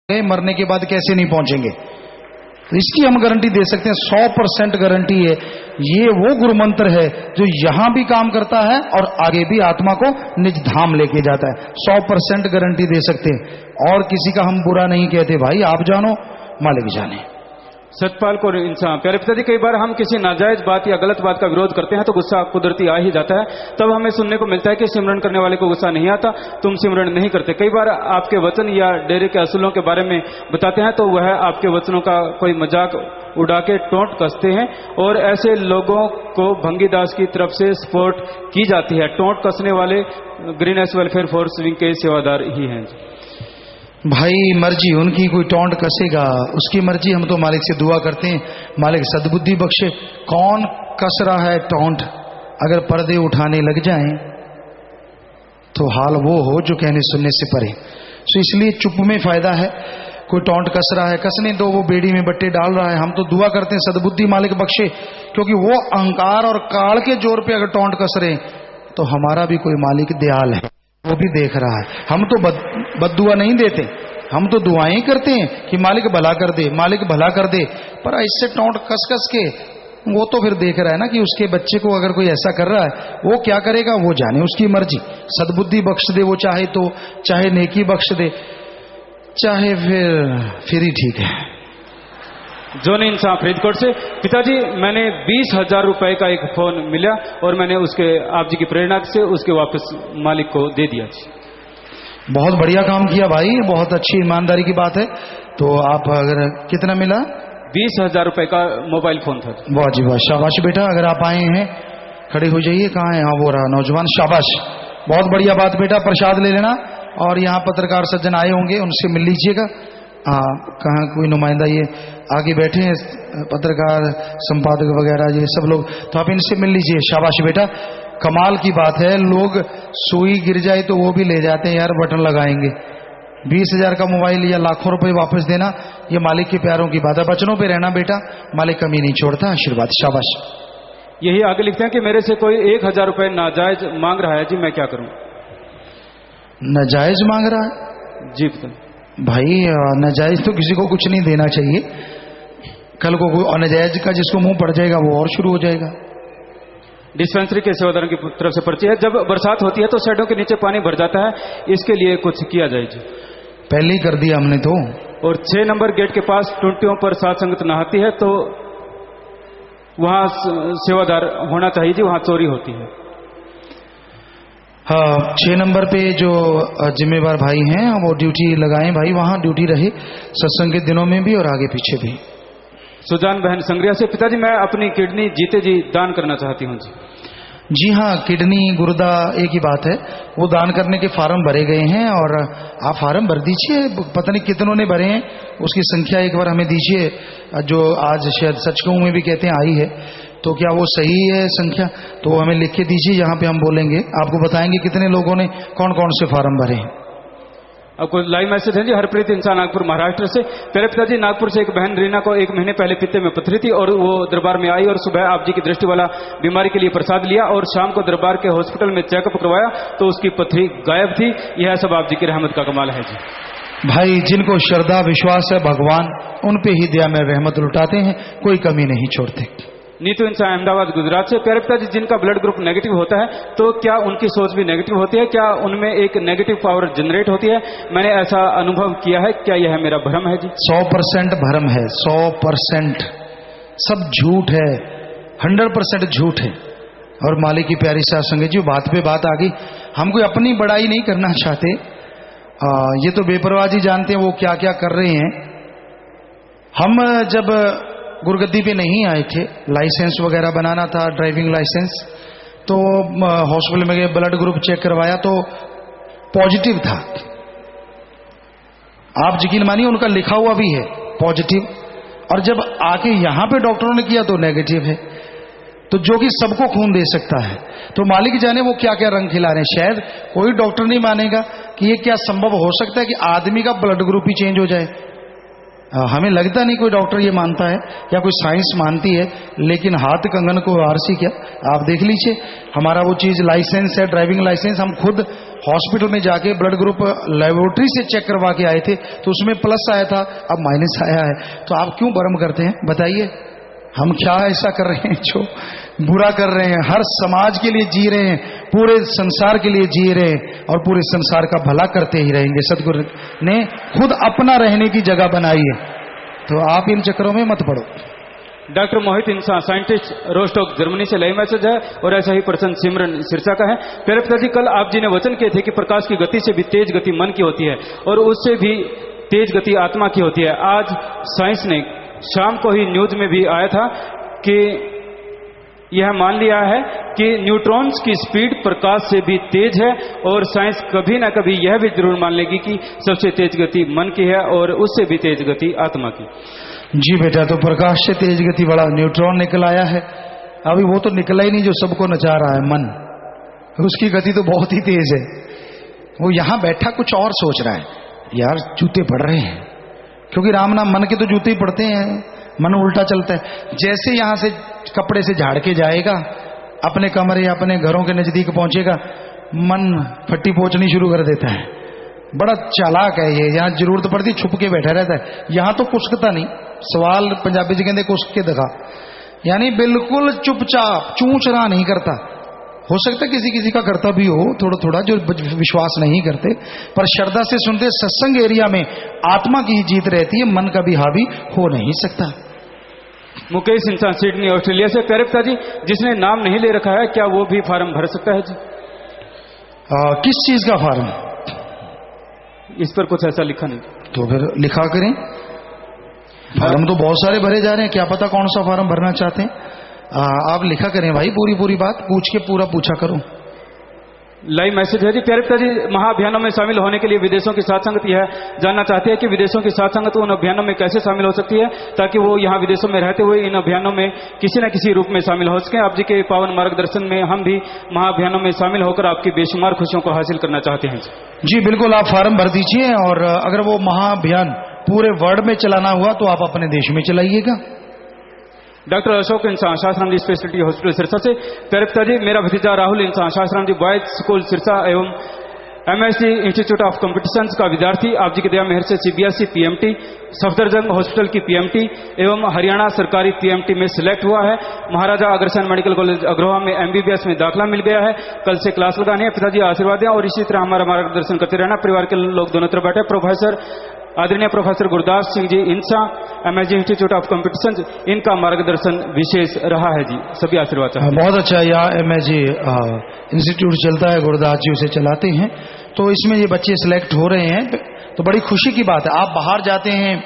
मरने के बाद कैसे नहीं पहुंचेंगे। तो इसकी हम गारंटी दे सकते हैं, 100% गारंटी है। ये वो गुरु मंत्र है जो यहां भी काम करता है और आगे भी आत्मा को निज धाम लेके जाता है। 100% गारंटी दे सकते हैं और किसी का हम बुरा नहीं कहते। भाई आप जानो, मालिक जाने। सतपाल को इंसान प्यारे पिताजी, कई बार हम किसी नाजायज बात या गलत बात का विरोध करते हैं तो गुस्सा कुदरती आ ही जाता है। तब हमें सुनने को मिलता है कि सिमरन करने वाले को गुस्सा नहीं आता, तुम सिमरन नहीं करते। कई बार आपके वचन या डेरे के असूलों के बारे में बताते हैं तो वह आपके वचनों का कोई मजाक उड़ा के टोंट कसते हैं और ऐसे लोगों को भंगीदास की तरफ से सपोर्ट की जाती है। टोंट कसने वाले ग्रीनेस वेलफेयर फोर्स विंग के सेवादार ही हैं। भाई मर्जी उनकी, कोई टोंट कसेगा उसकी मर्जी। हम तो मालिक से दुआ करते हैं, मालिक सद्बुद्धि बख्शे। कौन कस रहा है टोंट? अगर पर्दे उठाने लग जाएं तो हाल वो हो जो कहने सुनने से परे। सो इसलिए चुप में फायदा है। कोई टोंट कस रहा है, कसने दो, वो बेड़ी में बट्टे डाल रहा है। हम तो दुआ करते हैं सद्बुद्धि मालिक बख्शे, क्योंकि वो अहंकार और काल के जोर पे अगर टोंट कस रहे तो हमारा भी कोई मालिक दयाल है, वो भी देख रहा है। हम तो बद्दुआ नहीं देते, हम तो दुआएं करते हैं कि मालिक भला कर दे, मालिक भला कर दे। पर इससे टोंट कस कस के वो तो फिर देख रहा है ना कि उसके बच्चे को अगर कोई ऐसा कर रहा है, वो क्या करेगा वो जाने, उसकी मर्जी। सद्बुद्धि बख्श दे वो चाहे तो, चाहे नेकी बख्श दे, चाहे फिर ही ठीक है। जोनी इंसान फरीदकोट से, पिताजी मैंने 20,000 रुपए का एक फोन मिला और मैंने उसके आप जी की प्रेरणा से उसके वापस मालिक को दे दिया। बहुत बढ़िया काम किया भाई, बहुत अच्छी ईमानदारी की बात है। तो आप अगर कितना मिला? 20,000 रुपए का मोबाइल फोन था। वाह जी वाह, शाबाश बेटा। अगर आप आए हैं खड़े हो जाइए। कहाँ है? हाँ वो रहा नौजवान, शाबाश, बहुत बढ़िया बात बेटा। प्रसाद ले लेना और यहाँ पत्रकार सज्जन आए होंगे उनसे मिल लीजिएगा। हाँ कहाँ कोई नुमाइंदा ये आगे बैठे हैं, पत्रकार संपादक वगैरह ये सब लोग, तो आप इनसे मिल लीजिए। शाबाश बेटा, कमाल की बात है। लोग सुई गिर जाए तो वो भी ले जाते हैं यार, बटन लगाएंगे। 20,000 का मोबाइल या लाखों रुपए वापस देना, ये मालिक के प्यारों की बात है। बचनों पे रहना बेटा, मालिक कमी नहीं छोड़ता। आशीर्वाद, शाबाश। यही आगे लिखते हैं कि मेरे से कोई 1,000 रुपए नाजायज मांग रहा है जी, मैं क्या करूं? नाजायज मांग रहा है जी भाई? नाजायज तो किसी को कुछ नहीं देना चाहिए। कल को कोई अनाजायज का जिसको मुंह पड़ जाएगा वो और शुरू हो जाएगा। डिस्पेंसरी के सेवादारों की तरफ से पर्ची है। जब बरसात होती है तो शेडों के नीचे पानी भर जाता है, इसके लिए कुछ किया जाए जी? पहले ही कर दिया हमने तो। और 6 नंबर गेट के पास टुंटियों पर सात संगत नहाती है तो वहां सेवादार होना चाहिए जी, वहां चोरी होती है। हाँ 6 नंबर पे जो जिम्मेवार भाई हैं वो ड्यूटी लगाएं भाई, वहां ड्यूटी रहे सत्संग के दिनों में भी और आगे पीछे भी। सुजान बहन संग्रिया से, पिताजी मैं अपनी किडनी जीते जी दान करना चाहती हूँ जी। जी हाँ, किडनी गुर्दा एक ही बात है। वो दान करने के फार्म भरे गए हैं और आप फार्म भर दीजिए। पता नहीं कितनों ने भरे हैं, उसकी संख्या एक बार हमें दीजिए। जो आज शायद सचखंड में भी कहते हैं आई है, तो क्या वो सही है संख्या? तो वो हमें लिख के दीजिए, यहाँ पे हम बोलेंगे, आपको बताएंगे कितने लोगों ने कौन कौन से फार्म भरे हैं। आपको लाइव मैसेज है जी। हरप्रीत इंसान नागपुर महाराष्ट्र से, पहले पिताजी नागपुर से एक बहन रीना को 1 महीने पहले पित्ते में पथरी थी और वो दरबार में आई और सुबह आप जी की दृष्टि वाला बीमारी के लिए प्रसाद लिया और शाम को दरबार के हॉस्पिटल में चेकअप करवाया तो उसकी पथरी गायब थी। यह सब आप जी की रहमत का कमाल है जी। भाई जिनको श्रद्धा विश्वास है भगवान उन पे ही दया में रहमत लुटाते हैं, कोई कमी नहीं छोड़ते। नीतू इंसान अहमदाबाद गुजरात से, प्यारे पिताजी जिनका ब्लड ग्रुप नेगेटिव होता है तो क्या उनकी सोच भी नेगेटिव होती है? क्या उनमें एक नेगेटिव पावर जनरेट होती है? मैंने ऐसा अनुभव किया है, क्या यह मेरा भ्रम है जी? 100% भ्रम है, 100%। सब झूठ है, 100% झूठ है। और मालिक की प्यारी साथ संगत जी, बात पे बात आ गई। हम कोई अपनी बड़ाई नहीं करना चाहते, ये तो बेपरवाह जी जानते हैं वो क्या क्या कर रहे हैं। हम जब गुरगद्दी पे नहीं आए थे, लाइसेंस वगैरह बनाना था, ड्राइविंग लाइसेंस, तो हॉस्पिटल में गए, ब्लड ग्रुप चेक करवाया तो पॉजिटिव था। आप यकीन मानिए उनका लिखा हुआ भी है पॉजिटिव, और जब आके यहां पे डॉक्टरों ने किया तो नेगेटिव है। तो जो कि सबको खून दे सकता है, तो मालिक जाने वो क्या क्या रंग खिला रहे हैं। शायद कोई डॉक्टर नहीं मानेगा कि ये क्या संभव हो सकता है कि आदमी का ब्लड ग्रुप ही चेंज हो जाए। हमें लगता नहीं कोई डॉक्टर ये मानता है या कोई साइंस मानती है, लेकिन हाथ कंगन को आरसी क्या, आप देख लीजिए। हमारा वो चीज लाइसेंस है, ड्राइविंग लाइसेंस, हम खुद हॉस्पिटल में जाके ब्लड ग्रुप लेबोरेटरी से चेक करवा के आए थे, तो उसमें प्लस आया था, अब माइनस आया है। तो आप क्यों भ्रम करते हैं, बताइए। हम क्या ऐसा कर रहे हैं जो बुरा कर रहे हैं? हर समाज के लिए जी रहे हैं, पूरे संसार के लिए जी रहे हैं और पूरे संसार का भला करते ही रहेंगे। सदगुरु ने खुद अपना रहने की जगह बनाई है, तो आप इन चक्करों में मत पड़ो। डॉक्टर मोहित इंसान, साइंटिस्ट, रोस्टॉक, जर्मनी से लाइव मैसेज है और ऐसा ही प्रश्न सिमरन सिरसा का है। प्यारे पिताजी, कल आप जी ने वचन किए थे कि प्रकाश की गति से भी तेज गति मन की होती है और उससे भी तेज गति आत्मा की होती है। आज साइंस ने शाम को ही न्यूज में भी आया था कि यह मान लिया है कि न्यूट्रॉन्स की स्पीड प्रकाश से भी तेज है और साइंस कभी ना कभी यह भी जरूर मान लेगी कि सबसे तेज गति मन की है और उससे भी तेज गति आत्मा की। जी बेटा, तो प्रकाश से तेज गति बड़ा न्यूट्रॉन निकल आया है। अभी वो तो निकला ही नहीं जो सबको नचा रहा है, मन, उसकी गति तो बहुत ही तेज है। वो यहां बैठा कुछ और सोच रहा है, यार जूते पड़ रहे हैं, क्योंकि राम नाम मन के तो जूते ही पड़ते हैं, मन उल्टा चलता है। जैसे यहां से कपड़े से झाड़ के जाएगा, अपने कमरे या अपने घरों के नजदीक पहुंचेगा, मन फट्टी पोंछनी शुरू कर देता है। बड़ा चालाक है ये, यहां जरूरत पड़ती छुप के बैठा रहता है। यहां तो कुसकता नहीं, सवाल पंजाबी जी कहते कुसक के दिखा, यानी बिल्कुल चुपचाप, चूंच रहा नहीं करता। हो सकता है किसी किसी का करता भी हो थोड़ा थोड़ा, जो विश्वास नहीं करते, पर श्रद्धा से सुनते। सत्संग एरिया में आत्मा की ही जीत रहती है, मन का भी हावी हो नहीं सकता। मुकेश इंसान, सिडनी, ऑस्ट्रेलिया से। प्यारे पिताजी, जिसने नाम नहीं ले रखा है क्या वो भी फार्म भर सकता है जी? किस चीज का फार्म? इस पर कुछ ऐसा लिखा नहीं। तो फिर लिखा करें, फार्म तो बहुत सारे भरे जा रहे हैं, क्या पता कौन सा फार्म भरना चाहते हैं। आप लिखा करें भाई, पूरी बात पूछ के पूरा पूछा करो। लाइव मैसेज है जी। प्यारे पिताजी, महाअभियानों में शामिल होने के लिए विदेशों की साथ संगत यह जानना चाहते हैं कि विदेशों की साथ संगत उन अभियानों में कैसे शामिल हो सकती है ताकि वो यहाँ विदेशों में रहते हुए इन अभियानों में किसी न किसी रूप में शामिल हो सके। आप जी के पावन मार्गदर्शन में हम भी महाअभियानों में शामिल होकर आपकी बेशुमार खुशियों को हासिल करना चाहते हैं। जी बिल्कुल, आप फार्म भर दीजिए, और अगर वो महाअभियान पूरे वर्ल्ड में चलाना हुआ तो आप अपने देश में चलाइएगा। डॉक्टर अशोक इंसान, शास्त्राम जी, स्पेशलिटी हॉस्पिटल सिरसा से। प्यारे पिताजी, मेरा भतीजा राहुल इंसान, शास्त्राम जी बॉयज स्कूल सिरसा एवं MSc इंस्टीट्यूट ऑफ कॉम्पिटिशंस का विद्यार्थी, आप जी की दया मेहर से CBSE PMT, सफदरजंग हॉस्पिटल की PMT एवं हरियाणा सरकारी PMT में सिलेक्ट हुआ है। महाराजा अग्रसेन मेडिकल कॉलेज अग्रोहा में MBBS में दाखिला मिल गया है। कल से क्लास लगानी है। पिताजी आशीर्वाद दें और इसी तरह हमारा मार्गदर्शन करते रहना। परिवार के लोग दोनों तरफ बैठे। प्रोफेसर आदरणीय प्रोफेसर गुरदास सिंह जी इंसा, MSc इंस्टीट्यूट ऑफ कॉम्पिटिशन, इनका मार्गदर्शन विशेष रहा है जी। सभी आशीर्वाद चाहते हैं। बहुत अच्छा, यहाँ MSc इंस्टीट्यूट चलता है, गुरदास जी उसे चलाते हैं, तो इसमें ये बच्चे सिलेक्ट हो रहे हैं, तो बड़ी खुशी की बात है। आप बाहर जाते हैं,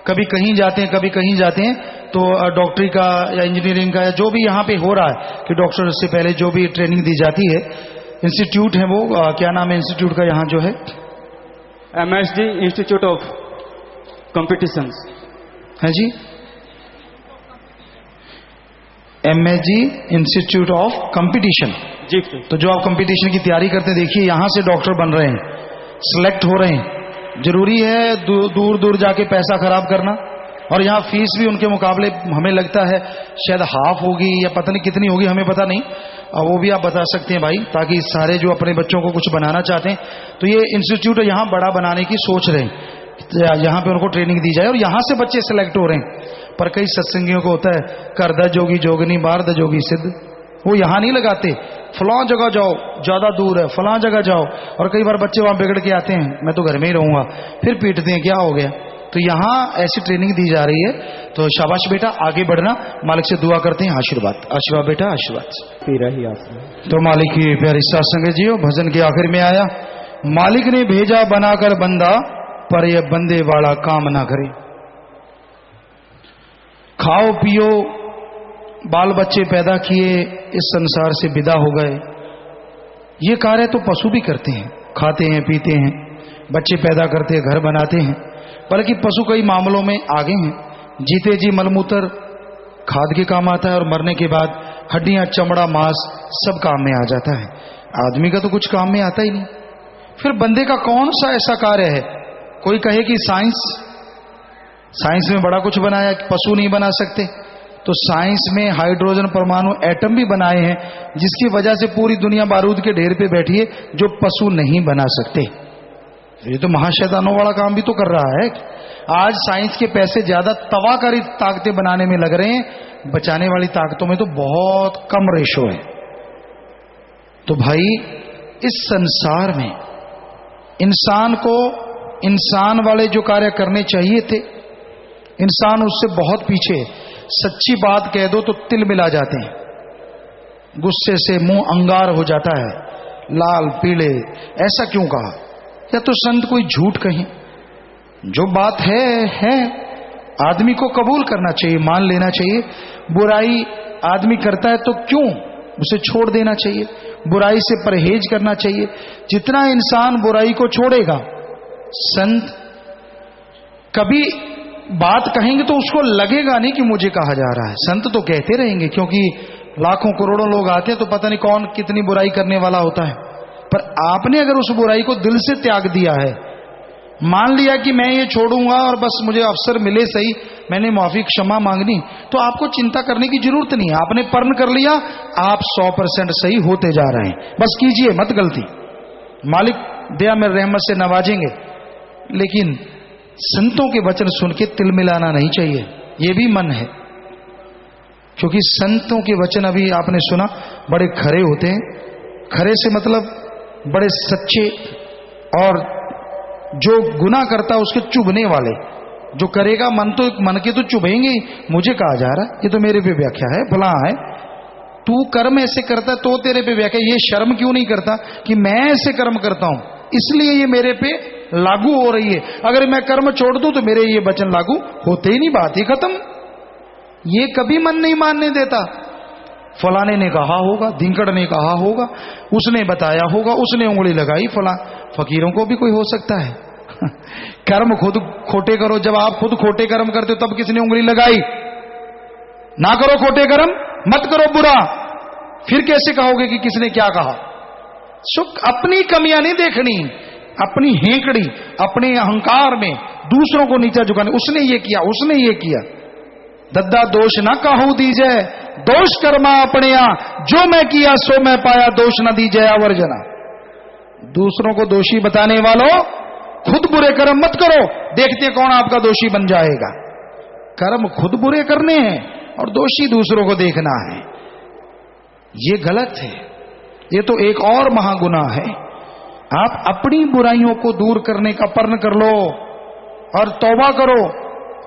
कभी कहीं जाते हैं, कभी कहीं जाते हैं, तो डॉक्टरी का या इंजीनियरिंग का या जो भी यहाँ पे हो रहा है कि डॉक्टर से पहले जो भी ट्रेनिंग दी जाती है, इंस्टीट्यूट है वो, क्या नाम है इंस्टीट्यूट का यहाँ जो है? MSc इंस्टीट्यूट ऑफ कॉम्पिटिशंस है जी, MSc इंस्टीट्यूट ऑफ कंपटीशन जी। तो जो आप कंपटीशन की तैयारी करते हैं, देखिए यहां से डॉक्टर बन रहे हैं, सिलेक्ट हो रहे हैं। जरूरी है दूर दूर जाके पैसा खराब करना, और यहाँ फीस भी उनके मुकाबले हमें लगता है शायद हाफ होगी या पता नहीं कितनी होगी, हमें पता नहीं, वो भी आप बता सकते हैं भाई, ताकि सारे जो अपने बच्चों को कुछ बनाना चाहते हैं तो ये इंस्टीट्यूट यहाँ बड़ा बनाने की सोच रहे हैं, यहाँ पे उनको ट्रेनिंग दी जाए और यहाँ से बच्चे सिलेक्ट हो रहे हैं। पर कई सत्संगियों को होता है कर the Jogi Jogni bar the जोगी सिद्ध, वो यहाँ नहीं लगाते, फलां जगह जाओ, ज्यादा दूर है, फलां जगह जाओ, और कई बार बच्चे वहां बिगड़ के आते हैं, मैं तो घर में ही रहूंगा, फिर पीटते हैं, क्या हो गया। तो यहाँ ऐसी ट्रेनिंग दी जा रही है, तो शाबाश बेटा, आगे बढ़ना, मालिक से दुआ करते हैं, आशीर्वाद, आशीर्वाद बेटा, आशीर्वाद। तो मालिक की प्यारी सत्संग जियो, भजन के आखिर में आया, मालिक ने भेजा बनाकर बंदा, पर यह बंदे वाला काम ना करे। खाओ पियो, बाल बच्चे पैदा किए, इस संसार से विदा हो गए। ये कार्य तो पशु भी करते हैं, खाते हैं, पीते हैं, बच्चे पैदा करते हैं, घर बनाते हैं, बल्कि पशु कई मामलों में आगे हैं। जीते जी मलमूत्र खाद के काम आता है, और मरने के बाद हड्डियां, चमड़ा, मांस सब काम में आ जाता है। आदमी का तो कुछ काम में आता ही नहीं। फिर बंदे का कौन सा ऐसा कार्य है, कोई कहे कि साइंस, साइंस में बड़ा कुछ बनाया कि पशु नहीं बना सकते, तो साइंस में हाइड्रोजन परमाणु एटम भी बनाए हैं, जिसकी वजह से पूरी दुनिया बारूद के ढेर पे बैठी है, जो पशु नहीं बना सकते। ये तो महाशैतानों वाला काम भी तो कर रहा है। आज साइंस के पैसे ज्यादा तबाहकारी ताकतें बनाने में लग रहे हैं, बचाने वाली ताकतों में तो बहुत कम रेशो है। तो भाई इस संसार में इंसान को इंसान वाले जो कार्य करने चाहिए थे, इंसान उससे बहुत पीछे। सच्ची बात कह दो तो तिल मिला जाते हैं, गुस्से से मुंह अंगार हो जाता है, लाल पीले। ऐसा क्यों कहा? या तो संत कोई झूठ कहें? जो बात है आदमी को कबूल करना चाहिए, मान लेना चाहिए। बुराई आदमी करता है तो क्यों उसे छोड़ देना चाहिए, बुराई से परहेज करना चाहिए। जितना इंसान बुराई को छोड़ेगा, संत कभी बात कहेंगे तो उसको लगेगा नहीं कि मुझे कहा जा रहा है। संत तो कहते रहेंगे, क्योंकि लाखों करोड़ों लोग आते हैं तो पता नहीं कौन कितनी बुराई करने वाला होता है। पर आपने अगर उस बुराई को दिल से त्याग दिया है, मान लिया कि मैं ये छोड़ूंगा और बस मुझे अवसर मिले सही, मैंने माफी क्षमा मांगनी, तो आपको चिंता करने की जरूरत नहीं है। आपने प्रण कर लिया, आप 100% सही होते जा रहे हैं। बस कीजिए मत गलती, मालिक दया में रहमत से नवाजेंगे। लेकिन संतों के वचन सुन के तिल मिलाना नहीं चाहिए, ये भी मन है। क्योंकि संतों के वचन अभी आपने सुना बड़े खरे होते हैं। खरे से मतलब बड़े सच्चे, और जो गुनाह करता उसके चुभने वाले। जो करेगा मन के तो चुभेंगे ही, मुझे कहा जा रहा है, ये तो मेरे पे व्याख्या है, फला है, तू कर्म ऐसे करता तो तेरे पे व्याख्या। ये शर्म क्यों नहीं करता कि मैं ऐसे कर्म करता हूं, इसलिए ये मेरे पे लागू हो रही है। अगर मैं कर्म छोड़ दूं तो मेरे ये वचन लागू होते ही नहीं, बात ही खत्म। ये कभी मन नहीं मानने देता। फलाने ने कहा होगा, धिंकड़ ने कहा होगा, उसने बताया होगा, उसने उंगली लगाई, फला। फकीरों को भी कोई हो सकता है कर्म खुद खोटे करो। जब आप खुद खोटे कर्म करते हो तब किसने उंगली लगाई? ना करो खोटे कर्म, मत करो बुरा, फिर कैसे कहोगे कि किसने क्या कहा? सुख अपनी कमियां नहीं देखनी, अपनी हेंकड़ी, अपने अहंकार में दूसरों को नीचा झुकाने। उसने ये किया, उसने ये किया। दद्दा दोष ना कहू दीजे, दोष कर्मा अपने यहाँ, जो मैं किया सो मैं पाया, दोष न दीजे आवर्जना। दूसरों को दोषी बताने वालों, खुद बुरे कर्म मत करो, देखते कौन आपका दोषी बन जाएगा। कर्म खुद बुरे करने हैं और दोषी दूसरों को देखना है, ये गलत है। ये तो एक और महागुनाह है। आप अपनी बुराइयों को दूर करने का प्रण कर लो और तौबा करो,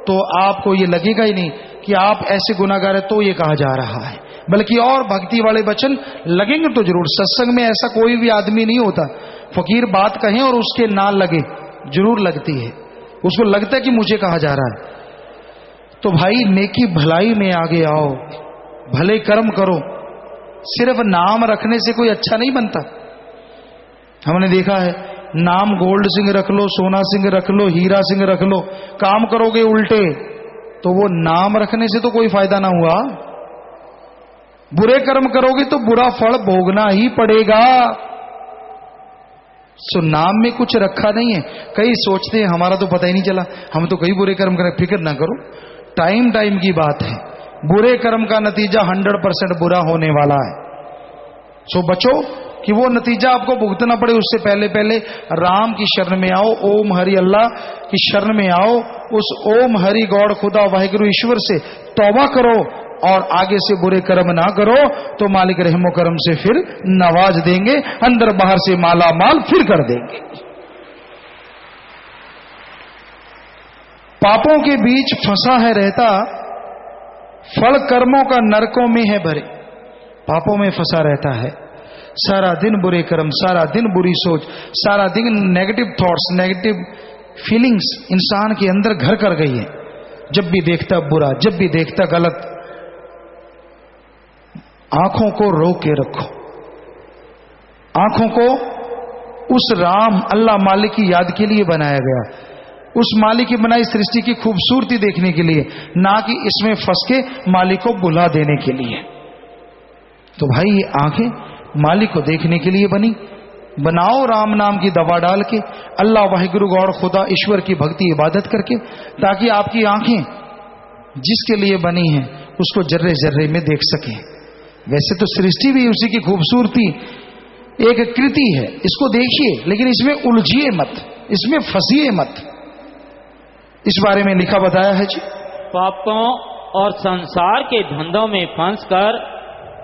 तो आपको ये लगेगा ही नहीं कि आप ऐसे गुनाहगार है तो ये कहा जा रहा है, बल्कि और भक्ति वाले वचन लगेंगे तो जरूर। सत्संग में ऐसा कोई भी आदमी नहीं होता फकीर बात कहें और उसके ना लगे, जरूर लगती है, उसको लगता है कि मुझे कहा जा रहा है। तो भाई नेकी भलाई में आगे आओ, भले कर्म करो। सिर्फ नाम रखने से कोई अच्छा नहीं बनता। हमने देखा है, नाम गोल्ड सिंह रख लो, सोना सिंह रख लो, हीरा सिंह रख लो, काम करोगे उल्टे तो वो नाम रखने से तो कोई फायदा ना हुआ। बुरे कर्म करोगे तो बुरा फल भोगना ही पड़ेगा। सो नाम में कुछ रखा नहीं है। कई सोचते हैं हमारा तो पता ही नहीं चला, हम तो कई बुरे कर्म करें। फिक्र ना करो, टाइम टाइम की बात है। बुरे कर्म का नतीजा 100% बुरा होने वाला है। सो बचो कि वो नतीजा आपको भुगतना पड़े, उससे पहले पहले राम की शरण में आओ, ओम हरि अल्लाह की शरण में आओ। उस ओम हरि गॉड खुदा वाहिगुरु ईश्वर से तौबा करो और आगे से बुरे कर्म ना करो, तो मालिक रहमो करम से फिर नवाज देंगे, अंदर बाहर से माला माल फिर कर देंगे। पापों के बीच फंसा है रहता, फल कर्मों का नरकों में है भरे। पापों में फंसा रहता है, सारा दिन बुरे कर्म, सारा दिन बुरी सोच, सारा दिन नेगेटिव थॉट्स, नेगेटिव फीलिंग्स इंसान के अंदर घर कर गई है। जब भी देखता बुरा, जब भी देखता गलत। आंखों को रोक के रखो, आंखों को उस राम अल्लाह मालिक की याद के लिए बनाया गया, उस मालिक की बनाई सृष्टि की खूबसूरती देखने के लिए, ना कि इसमें फंस के मालिक को बुला देने के लिए। तो भाई ये आंखें मालिक को देखने के लिए बनी, बनाओ राम नाम की दवा डाल के, अल्लाह वाहिगुरु गौड़ खुदा ईश्वर की भक्ति इबादत करके, ताकि आपकी आंखें जिसके लिए बनी हैं उसको जर्रे जर्रे में देख सकें। वैसे तो सृष्टि भी उसी की खूबसूरती एक कृति है, इसको देखिए, लेकिन इसमें उलझिए मत, इसमें फंसिए मत। इस बारे में लिखा बताया है जी। पापों और संसार के धंधों में फंसकर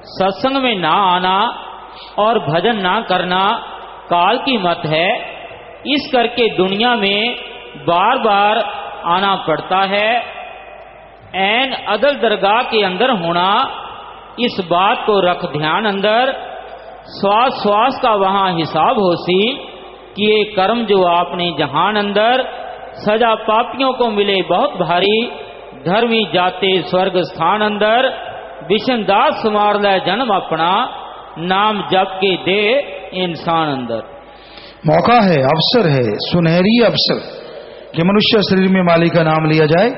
सत्संग में ना आना और भजन ना करना काल की मत है। इस करके दुनिया में बार बार आना पड़ता है। ऐन अदल दरगाह के अंदर होना, इस बात को रख ध्यान अंदर। श्वास श्वास का वहां हिसाब होसी, कि ये कर्म जो आपने जहान अंदर। सजा पापियों को मिले बहुत भारी, धर्मी जाते स्वर्ग स्थान अंदर। विषमदास सुमार ले जन्म अपना, नाम जप के दे इंसान अंदर। मौका है, अवसर है, सुनहरी अवसर कि मनुष्य शरीर में मालिक का नाम लिया जाए,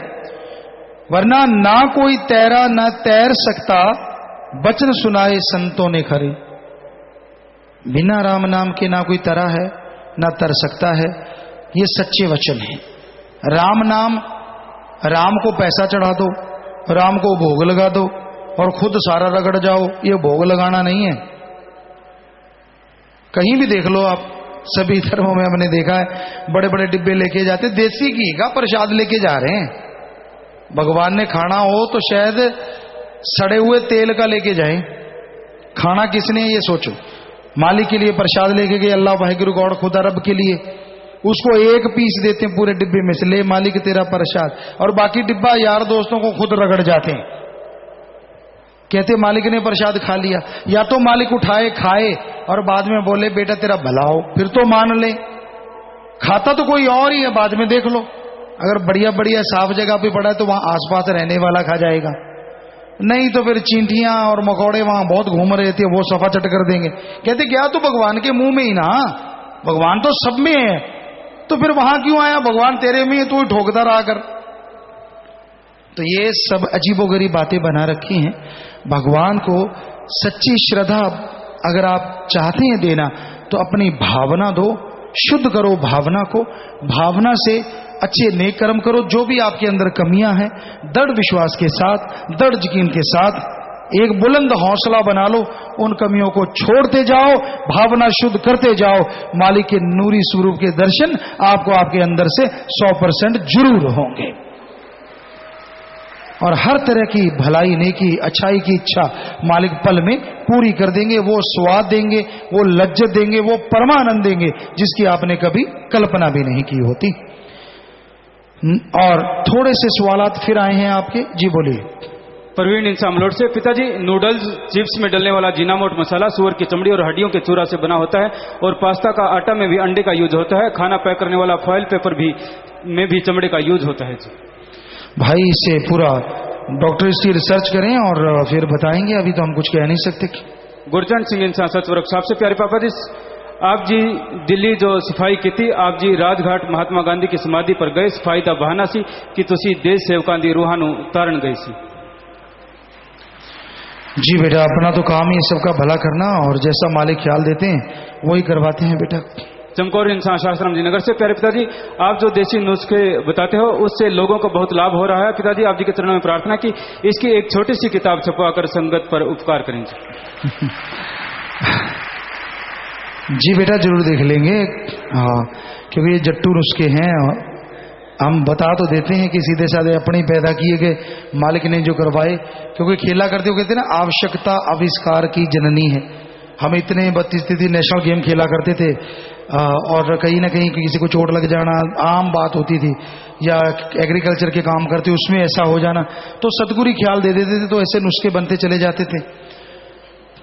वरना ना कोई तैरा ना तैर सकता, वचन सुनाए संतों ने खरे। बिना राम नाम के ना कोई तरा है ना तर सकता है, ये सच्चे वचन है। राम नाम, राम को पैसा चढ़ा दो, राम को भोग लगा दो और खुद सारा रगड़ जाओ, ये भोग लगाना नहीं है। कहीं भी देख लो आप, सभी धर्मों में हमने देखा है बड़े बड़े डिब्बे लेके जाते, देसी घी का प्रसाद लेके जा रहे हैं। भगवान ने खाना हो तो शायद सड़े हुए तेल का लेके जाए, खाना किसने ये सोचो। मालिक के लिए प्रसाद लेके गए, अल्लाह वाहिगुरु गौड़ खुदा रब के लिए, उसको एक पीस देते हैं पूरे डिब्बे में से, ले मालिक तेरा प्रसाद, और बाकी डिब्बा यार दोस्तों को खुद रगड़ जाते हैं। कहते मालिक ने प्रसाद खा लिया, या तो मालिक उठाए खाए और बाद में बोले बेटा तेरा भला हो, फिर तो मान ले। खाता तो कोई और ही है, बाद में देख लो। अगर बढ़िया बढ़िया साफ जगह पे पड़ा है तो वहां आसपास रहने वाला खा जाएगा, नहीं तो फिर चींटियां और मकोड़े वहां बहुत घूम रहे थे, वो सफा चट कर देंगे। कहते क्या तो भगवान के मुंह में ही ना, भगवान तो सब में है, तो फिर वहां क्यों आया? भगवान तेरे में है, तू ठोकता रहा कर। तो ये सब अजीबोगरीब बातें बना रखी हैं। भगवान को सच्ची श्रद्धा अगर आप चाहते हैं देना तो अपनी भावना दो, शुद्ध करो भावना को, भावना से अच्छे नेक कर्म करो। जो भी आपके अंदर कमियां हैं, दृढ़ विश्वास के साथ, दृढ़ यकीन के साथ एक बुलंद हौसला बना लो, उन कमियों को छोड़ते जाओ, भावना शुद्ध करते जाओ। मालिक के नूरी स्वरूप के दर्शन आपको आपके अंदर से 100% जरूर होंगे, और हर तरह की भलाई, नेकी, अच्छाई की इच्छा मालिक पल में पूरी कर देंगे। वो स्वाद देंगे, वो लज्जत देंगे, वो परमानंद देंगे जिसकी आपने कभी कल्पना भी नहीं की होती। और थोड़े से सवालात फिर आए हैं आपके, जी बोलिए। परवीन इंसामलोड से, पिताजी नूडल्स चिप्स में डलने वाला जीनामोट मसाला सुअर की चमड़ी और हड्डियों के चूरा से बना होता है, और पास्ता का आटा में भी अंडे का यूज होता है। खाना पैक करने वाला फॉइल पेपर में भी चमड़े का यूज होता है जी। भाई इसे पूरा डॉक्टर इसकी रिसर्च करें और फिर बताएंगे, अभी तो हम कुछ कह नहीं सकते। गुरजंट सिंह इंसान सचवर्क साहब से, प्यारे पापा जी, आप जी दिल्ली जो सफाई की थी, आप जी राजघाट महात्मा गांधी की समाधि पर गए, सफाई का बहाना सी कि तुसी देश सेवकां दी रूहां नूं तारण गई सी। जी बेटा, अपना तो काम ही सबका भला करना, और जैसा मालिक ख्याल देते हैं वही करवाते हैं बेटा। चमकौर इंसान शास्त्रम जी नगर से, प्यारे पिताजी, आप जो देसी नुस्खे बताते हो उससे लोगों को बहुत लाभ हो रहा है। पिताजी आप जी के चरणों में प्रार्थना की इसकी एक छोटी सी किताब छपवाकर संगत पर उपकार करेंगे। जी बेटा जरूर देख लेंगे, हाँ, क्योंकि ये जट्टू नुस्खे हैं, हम बता तो देते हैं कि सीधे साधे अपने पैदा किए गए, मालिक ने जो करवाए। क्योंकि खेला करते हो, कहते हैं ना, आवश्यकता आविष्कार की जननी है। हम इतने 32 नेशनल गेम खेला करते थे, और कहीं ना कहीं किसी को चोट लग जाना आम बात होती थी, या एग्रीकल्चर के काम करते उसमें ऐसा हो जाना, तो सतगुरु ख्याल दे देते थे, तो ऐसे नुस्खे बनते चले जाते थे।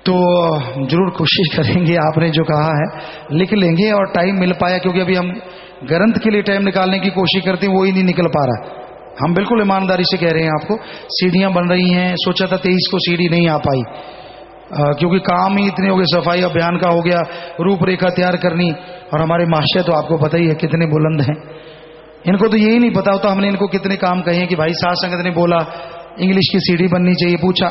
तो जरूर कोशिश करेंगे, आपने जो कहा है लिख लेंगे, और टाइम मिल पाया, क्योंकि अभी हम ग्रंथ के लिए टाइम निकालने की कोशिश करते हैं, वो ही नहीं निकल पा रहा। हम बिल्कुल ईमानदारी से कह रहे हैं आपको, सीढ़ियां बन रही हैं, सोचा था 23 को सीढ़ी नहीं आ पाई, क्योंकि काम ही इतने हो गए, सफाई अभियान का हो गया, रूपरेखा तैयार करनी, और हमारे महाशय तो आपको पता ही है कितने बुलंद हैं, इनको तो यही नहीं पता होता हमने इनको कितने काम कहे हैं कि भाई साध संगत ने बोला इंग्लिश की सीढ़ी बननी चाहिए, पूछा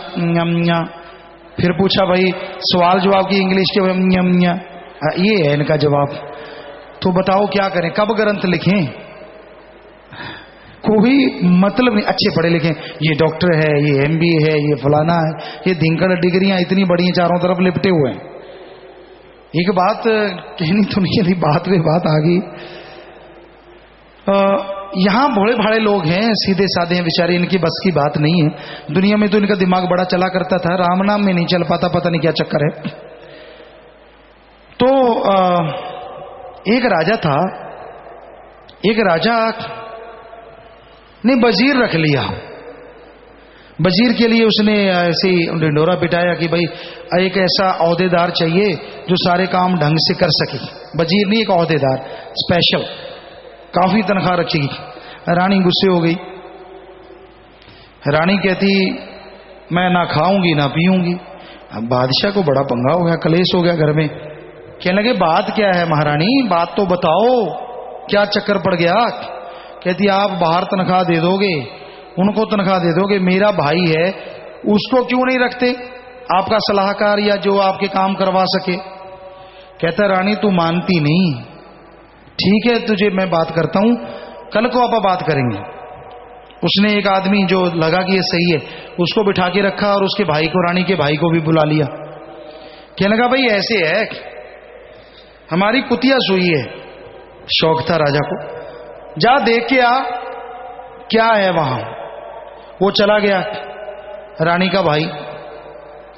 फिर पूछा भाई सवाल जवाब की इंग्लिश के, ये है इनका जवाब। तो बताओ क्या करें, कब ग्रंथ लिखें? कोई मतलब नहीं। अच्छे पढ़े लिखे, ये डॉक्टर है, ये MBA है, ये फलाना है, ये धिंकड़ डिग्रियां इतनी बड़ी हैं, चारों तरफ लिपटे हुए हैं। एक बात कहनी तो नहीं थी, बात में बात आ गई। यहां भोले भाड़े लोग हैं, सीधे साधे हैं बेचारे, इनकी बस की बात नहीं है। दुनिया में तो इनका दिमाग बड़ा चला करता था, राम नाम में नहीं चल पाता, पता नहीं क्या चक्कर है। तो एक राजा था, एक राजा ने वजीर रख लिया। वजीर के लिए उसने ऐसे ढिंढोरा पिटाया कि भाई एक ऐसा औहदेदार चाहिए जो सारे काम ढंग से कर सके। वजीर नहीं, एक औहदेदार स्पेशल, काफी तनख्वाह रखेगी। रानी गुस्से हो गई। रानी कहती मैं ना खाऊंगी ना पीऊंगी। अब बादशाह को बड़ा पंगा हो गया, कलेश हो गया घर में। कहने लगे बात क्या है महारानी, बात तो बताओ, क्या चक्कर पड़ गया? कहती आप बाहर तनख्वाह दे दोगे, उनको तनख्वाह दे दोगे, मेरा भाई है उसको क्यों नहीं रखते, आपका सलाहकार या जो आपके काम करवा सके। कहता रानी तू मानती नहीं, ठीक है तुझे मैं बात करता हूं, कल को आप बात करेंगे। उसने एक आदमी जो लगा कि ये सही है उसको बिठा के रखा और उसके भाई को, रानी के भाई को भी बुला लिया। कहने लगा भाई ऐसे है, हमारी कुतिया सुई है। शौक था राजा को, जा देख के आ क्या है वहां। वो चला गया, रानी का भाई,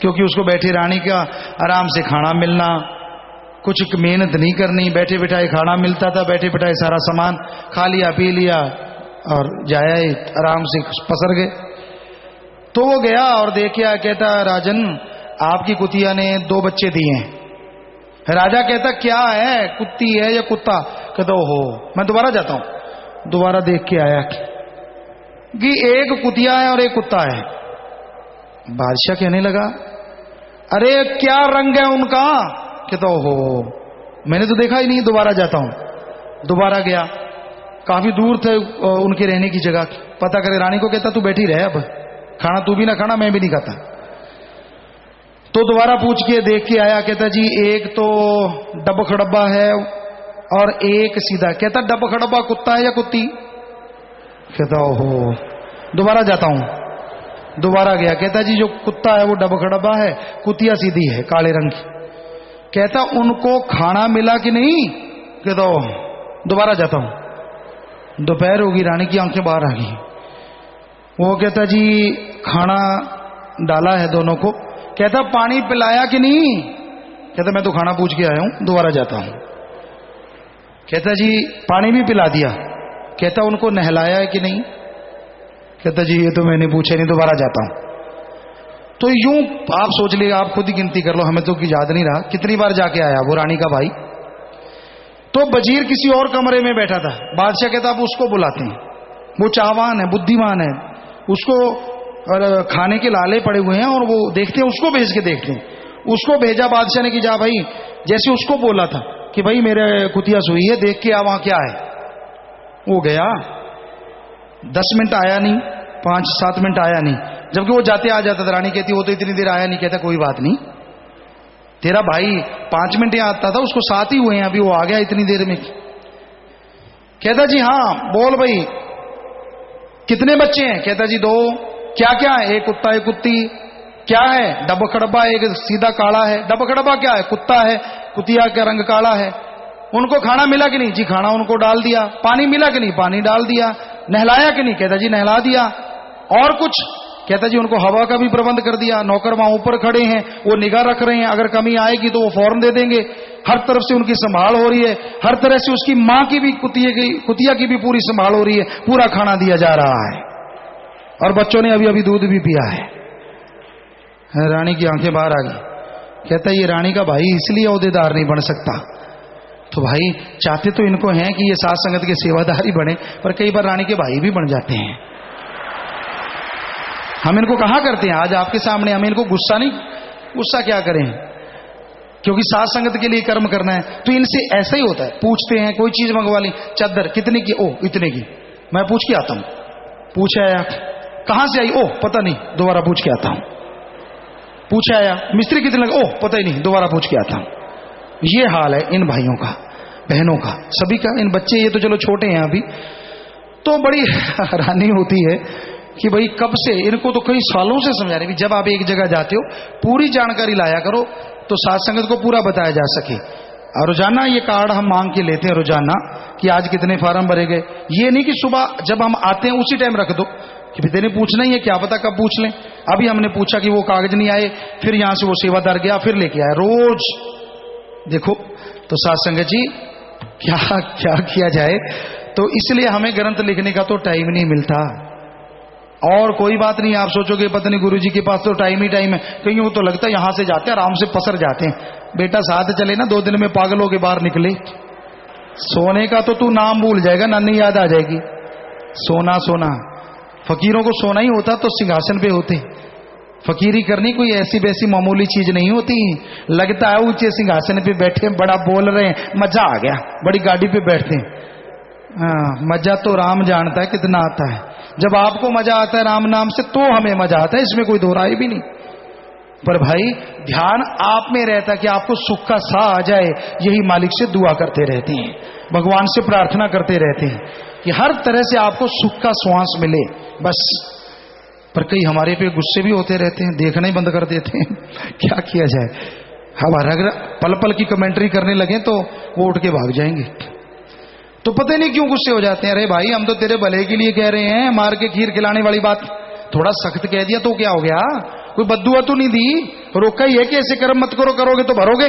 क्योंकि उसको बैठे रानी का आराम से खाना मिलना, कुछ मेहनत नहीं करनी, बैठे बिठाए खाना मिलता था, बैठे बिठाए सारा सामान खा लिया पी लिया और जाया आराम से पसर गए। तो वो गया और देख के आया, कहता राजन आपकी कुतिया ने 2 बच्चे दिए हैं। राजा कहता क्या है, कुत्ती है या कुत्ता? कहता हो, मैं दोबारा जाता हूं। दोबारा देख के आया कि एक कुतिया है और एक कुत्ता है। बादशाह कहने लगा अरे क्या रंग है उनका? कहता हो मैंने तो देखा ही नहीं, दोबारा जाता हूं। दोबारा गया, काफी दूर थे उनके रहने की जगह, पता करे। रानी को कहता तू बैठी रहे, अब खाना तू भी ना खाना, मैं भी नहीं खाता। तो दोबारा पूछ के देख के आया, कहता जी एक तो डब्बा खड़ब्बा है और एक सीधा। कहता डब्बा खड़ब्बा कुत्ता है या कुत्ती? कहता ओहो, दोबारा जाता हूं। दोबारा गया, कहता जी जो कुत्ता है वो डब्बा खड़ब्बा है, कुतिया सीधी है काले रंग की। कहता उनको खाना मिला कि नहीं? कहता दोबारा जाता हूं। दोपहर होगी, रानी की आंखें बाहर आ गई। वो कहता जी खाना डाला है दोनों को। कहता पानी पिलाया कि नहीं? कहता मैं तो खाना पूछ के आया हूं, दोबारा जाता हूं। कहता जी पानी भी पिला दिया। कहता उनको नहलाया है कि नहीं? कहता जी ये तो मैंने पूछा नहीं, दोबारा जाता हूं। तो यूं आप सोच लिए, आप खुद ही गिनती कर लो, हमें तो याद नहीं रहा कितनी बार जाके आया वो रानी का भाई। तो वजीर किसी और कमरे में बैठा था। बादशाह कहता आप उसको बुलाते हैं, वो चाहवान है, बुद्धिमान है, उसको खाने के लाले पड़े हुए हैं और वो देखते हैं, उसको भेज के देखते हैं। उसको भेजा बादशाह ने कि जा भाई, जैसे उसको बोला था कि भाई मेरे कुतिया सोई है, देख के आ वहां क्या है। वो गया, 10 मिनट आया नहीं, 5-7 मिनट आया नहीं, जबकि वो जाते आ जाता था। रानी कहती वो तो इतनी देर आया नहीं। कहता कोई बात नहीं, तेरा भाई 5 मिनट यहाँ आता था, उसको 7 ही हुए हैं, अभी वो आ गया इतनी देर में। कहता जी हाँ बोल भाई कितने बच्चे हैं? कहता जी 2। क्या क्या है? एक कुत्ता एक कुत्ती। क्या है? डब्बा खड़ब्बा, एक सीधा काला है। डब्बा खड़ब्बा क्या है? कुत्ता है, कुतिया का रंग काला है। उनको खाना मिला कि नहीं? जी खाना उनको डाल दिया। पानी मिला कि नहीं? पानी डाल दिया। नहलाया कि नहीं? कहता जी नहला दिया। और कुछ? कहता जी उनको हवा का भी प्रबंध कर दिया, नौकर वहां ऊपर खड़े हैं, वो निगाह रख रहे हैं, अगर कमी आएगी तो वो फौरन दे देंगे। हर तरफ से उनकी संभाल हो रही है, हर तरह से उसकी मां की भी कुतिया की भी पूरी संभाल हो रही है, पूरा खाना दिया जा रहा है और बच्चों ने अभी अभी दूध भी पिया है। रानी की आंखें बाहर आ गई। कहता ये रानी का भाई इसलिए औहदेदार नहीं बन सकता। तो भाई चाहते तो इनको हैं कि ये साथ संगत के सेवादार ही बने, पर कई बार रानी के भाई भी बन जाते हैं। हम इनको कहा करते हैं आज आपके सामने, हमें इनको गुस्सा नहीं, गुस्सा क्या करें, क्योंकि साथ संगत के लिए कर्म करना है। तो इनसे ऐसा ही होता है, पूछते हैं कोई चीज मंगवा ली, चादर कितने की? ओ इतने की। मैं पूछ के आता हूं। पूछा आया, कहां से आई? ओ पता नहीं, दोबारा पूछ के आता हूं। पूछा आया, मिस्त्री कितने लगे? ओ पता ही नहीं, दोबारा पूछ के आता हूं। ये हाल है इन भाइयों का, बहनों का, सभी का। इन बच्चे ये तो चलो छोटे हैं अभी, तो बड़ी हैरानी होती है कि भाई कब से, इनको तो कई सालों से समझा रहे, जब आप एक जगह जाते हो पूरी जानकारी लाया करो तो साथ संगत को पूरा बताया जा सके। और रोजाना ये कार्ड हम मांग के लेते हैं रोजाना कि आज कितने फार्म भरे गए। ये नहीं कि सुबह जब हम आते हैं उसी टाइम रख दो, कि तेने पूछना ही है, क्या पता कब पूछ लें। अभी हमने पूछा कि वो कागज नहीं आए, फिर यहां से वो सेवादार गया फिर लेके आया, रोज देखो। तो साथ संगत जी क्या क्या किया जाए। तो इसलिए हमें ग्रंथ लिखने का तो टाइम नहीं मिलता। और कोई बात नहीं, आप सोचोगे पत्नी गुरुजी के पास तो टाइम ही टाइम है, कहीं वो तो लगता है यहां से जाते हैं आराम से पसर जाते हैं। बेटा साथ चले ना, 2 दिन में पागलों के बाहर निकले। सोने का तो तू नाम भूल जाएगा, नानी याद आ जाएगी। सोना सोना, फकीरों को सोना ही होता तो सिंहासन पे होते। फकीरी करनी कोई ऐसी वैसी मामूली चीज नहीं होती। लगता है ऊंचे सिंहासन पे बैठे, बड़ा बोल रहे हैं, मजा आ गया, बड़ी गाड़ी पे बैठते हैं। मजा तो राम जानता है कितना आता है। जब आपको मजा आता है राम नाम से तो हमें मजा आता है, इसमें कोई दो राय भी नहीं। पर भाई ध्यान आप में रहता है कि आपको सुख का साह आ जाए, यही मालिक से दुआ करते रहते हैं, भगवान से प्रार्थना करते रहते हैं कि हर तरह से आपको सुख का श्वास मिले बस। पर कई हमारे पे गुस्से भी होते रहते हैं, देखना ही बंद कर देते हैं। क्या किया जाए, हमारा अगर पल पल की कमेंट्री करने लगे तो वो उठ के भाग जाएंगे। तो पता नहीं क्यों गुस्से हो जाते हैं। अरे भाई हम तो तेरे भले के लिए कह रहे हैं, मार के खीर खिलाने वाली बात थोड़ा सख्त कह दिया तो क्या हो गया, कोई बद्दुआ तो नहीं दी, रोका ही है कि ऐसे कर्म मत करो, करोगे तो भरोगे।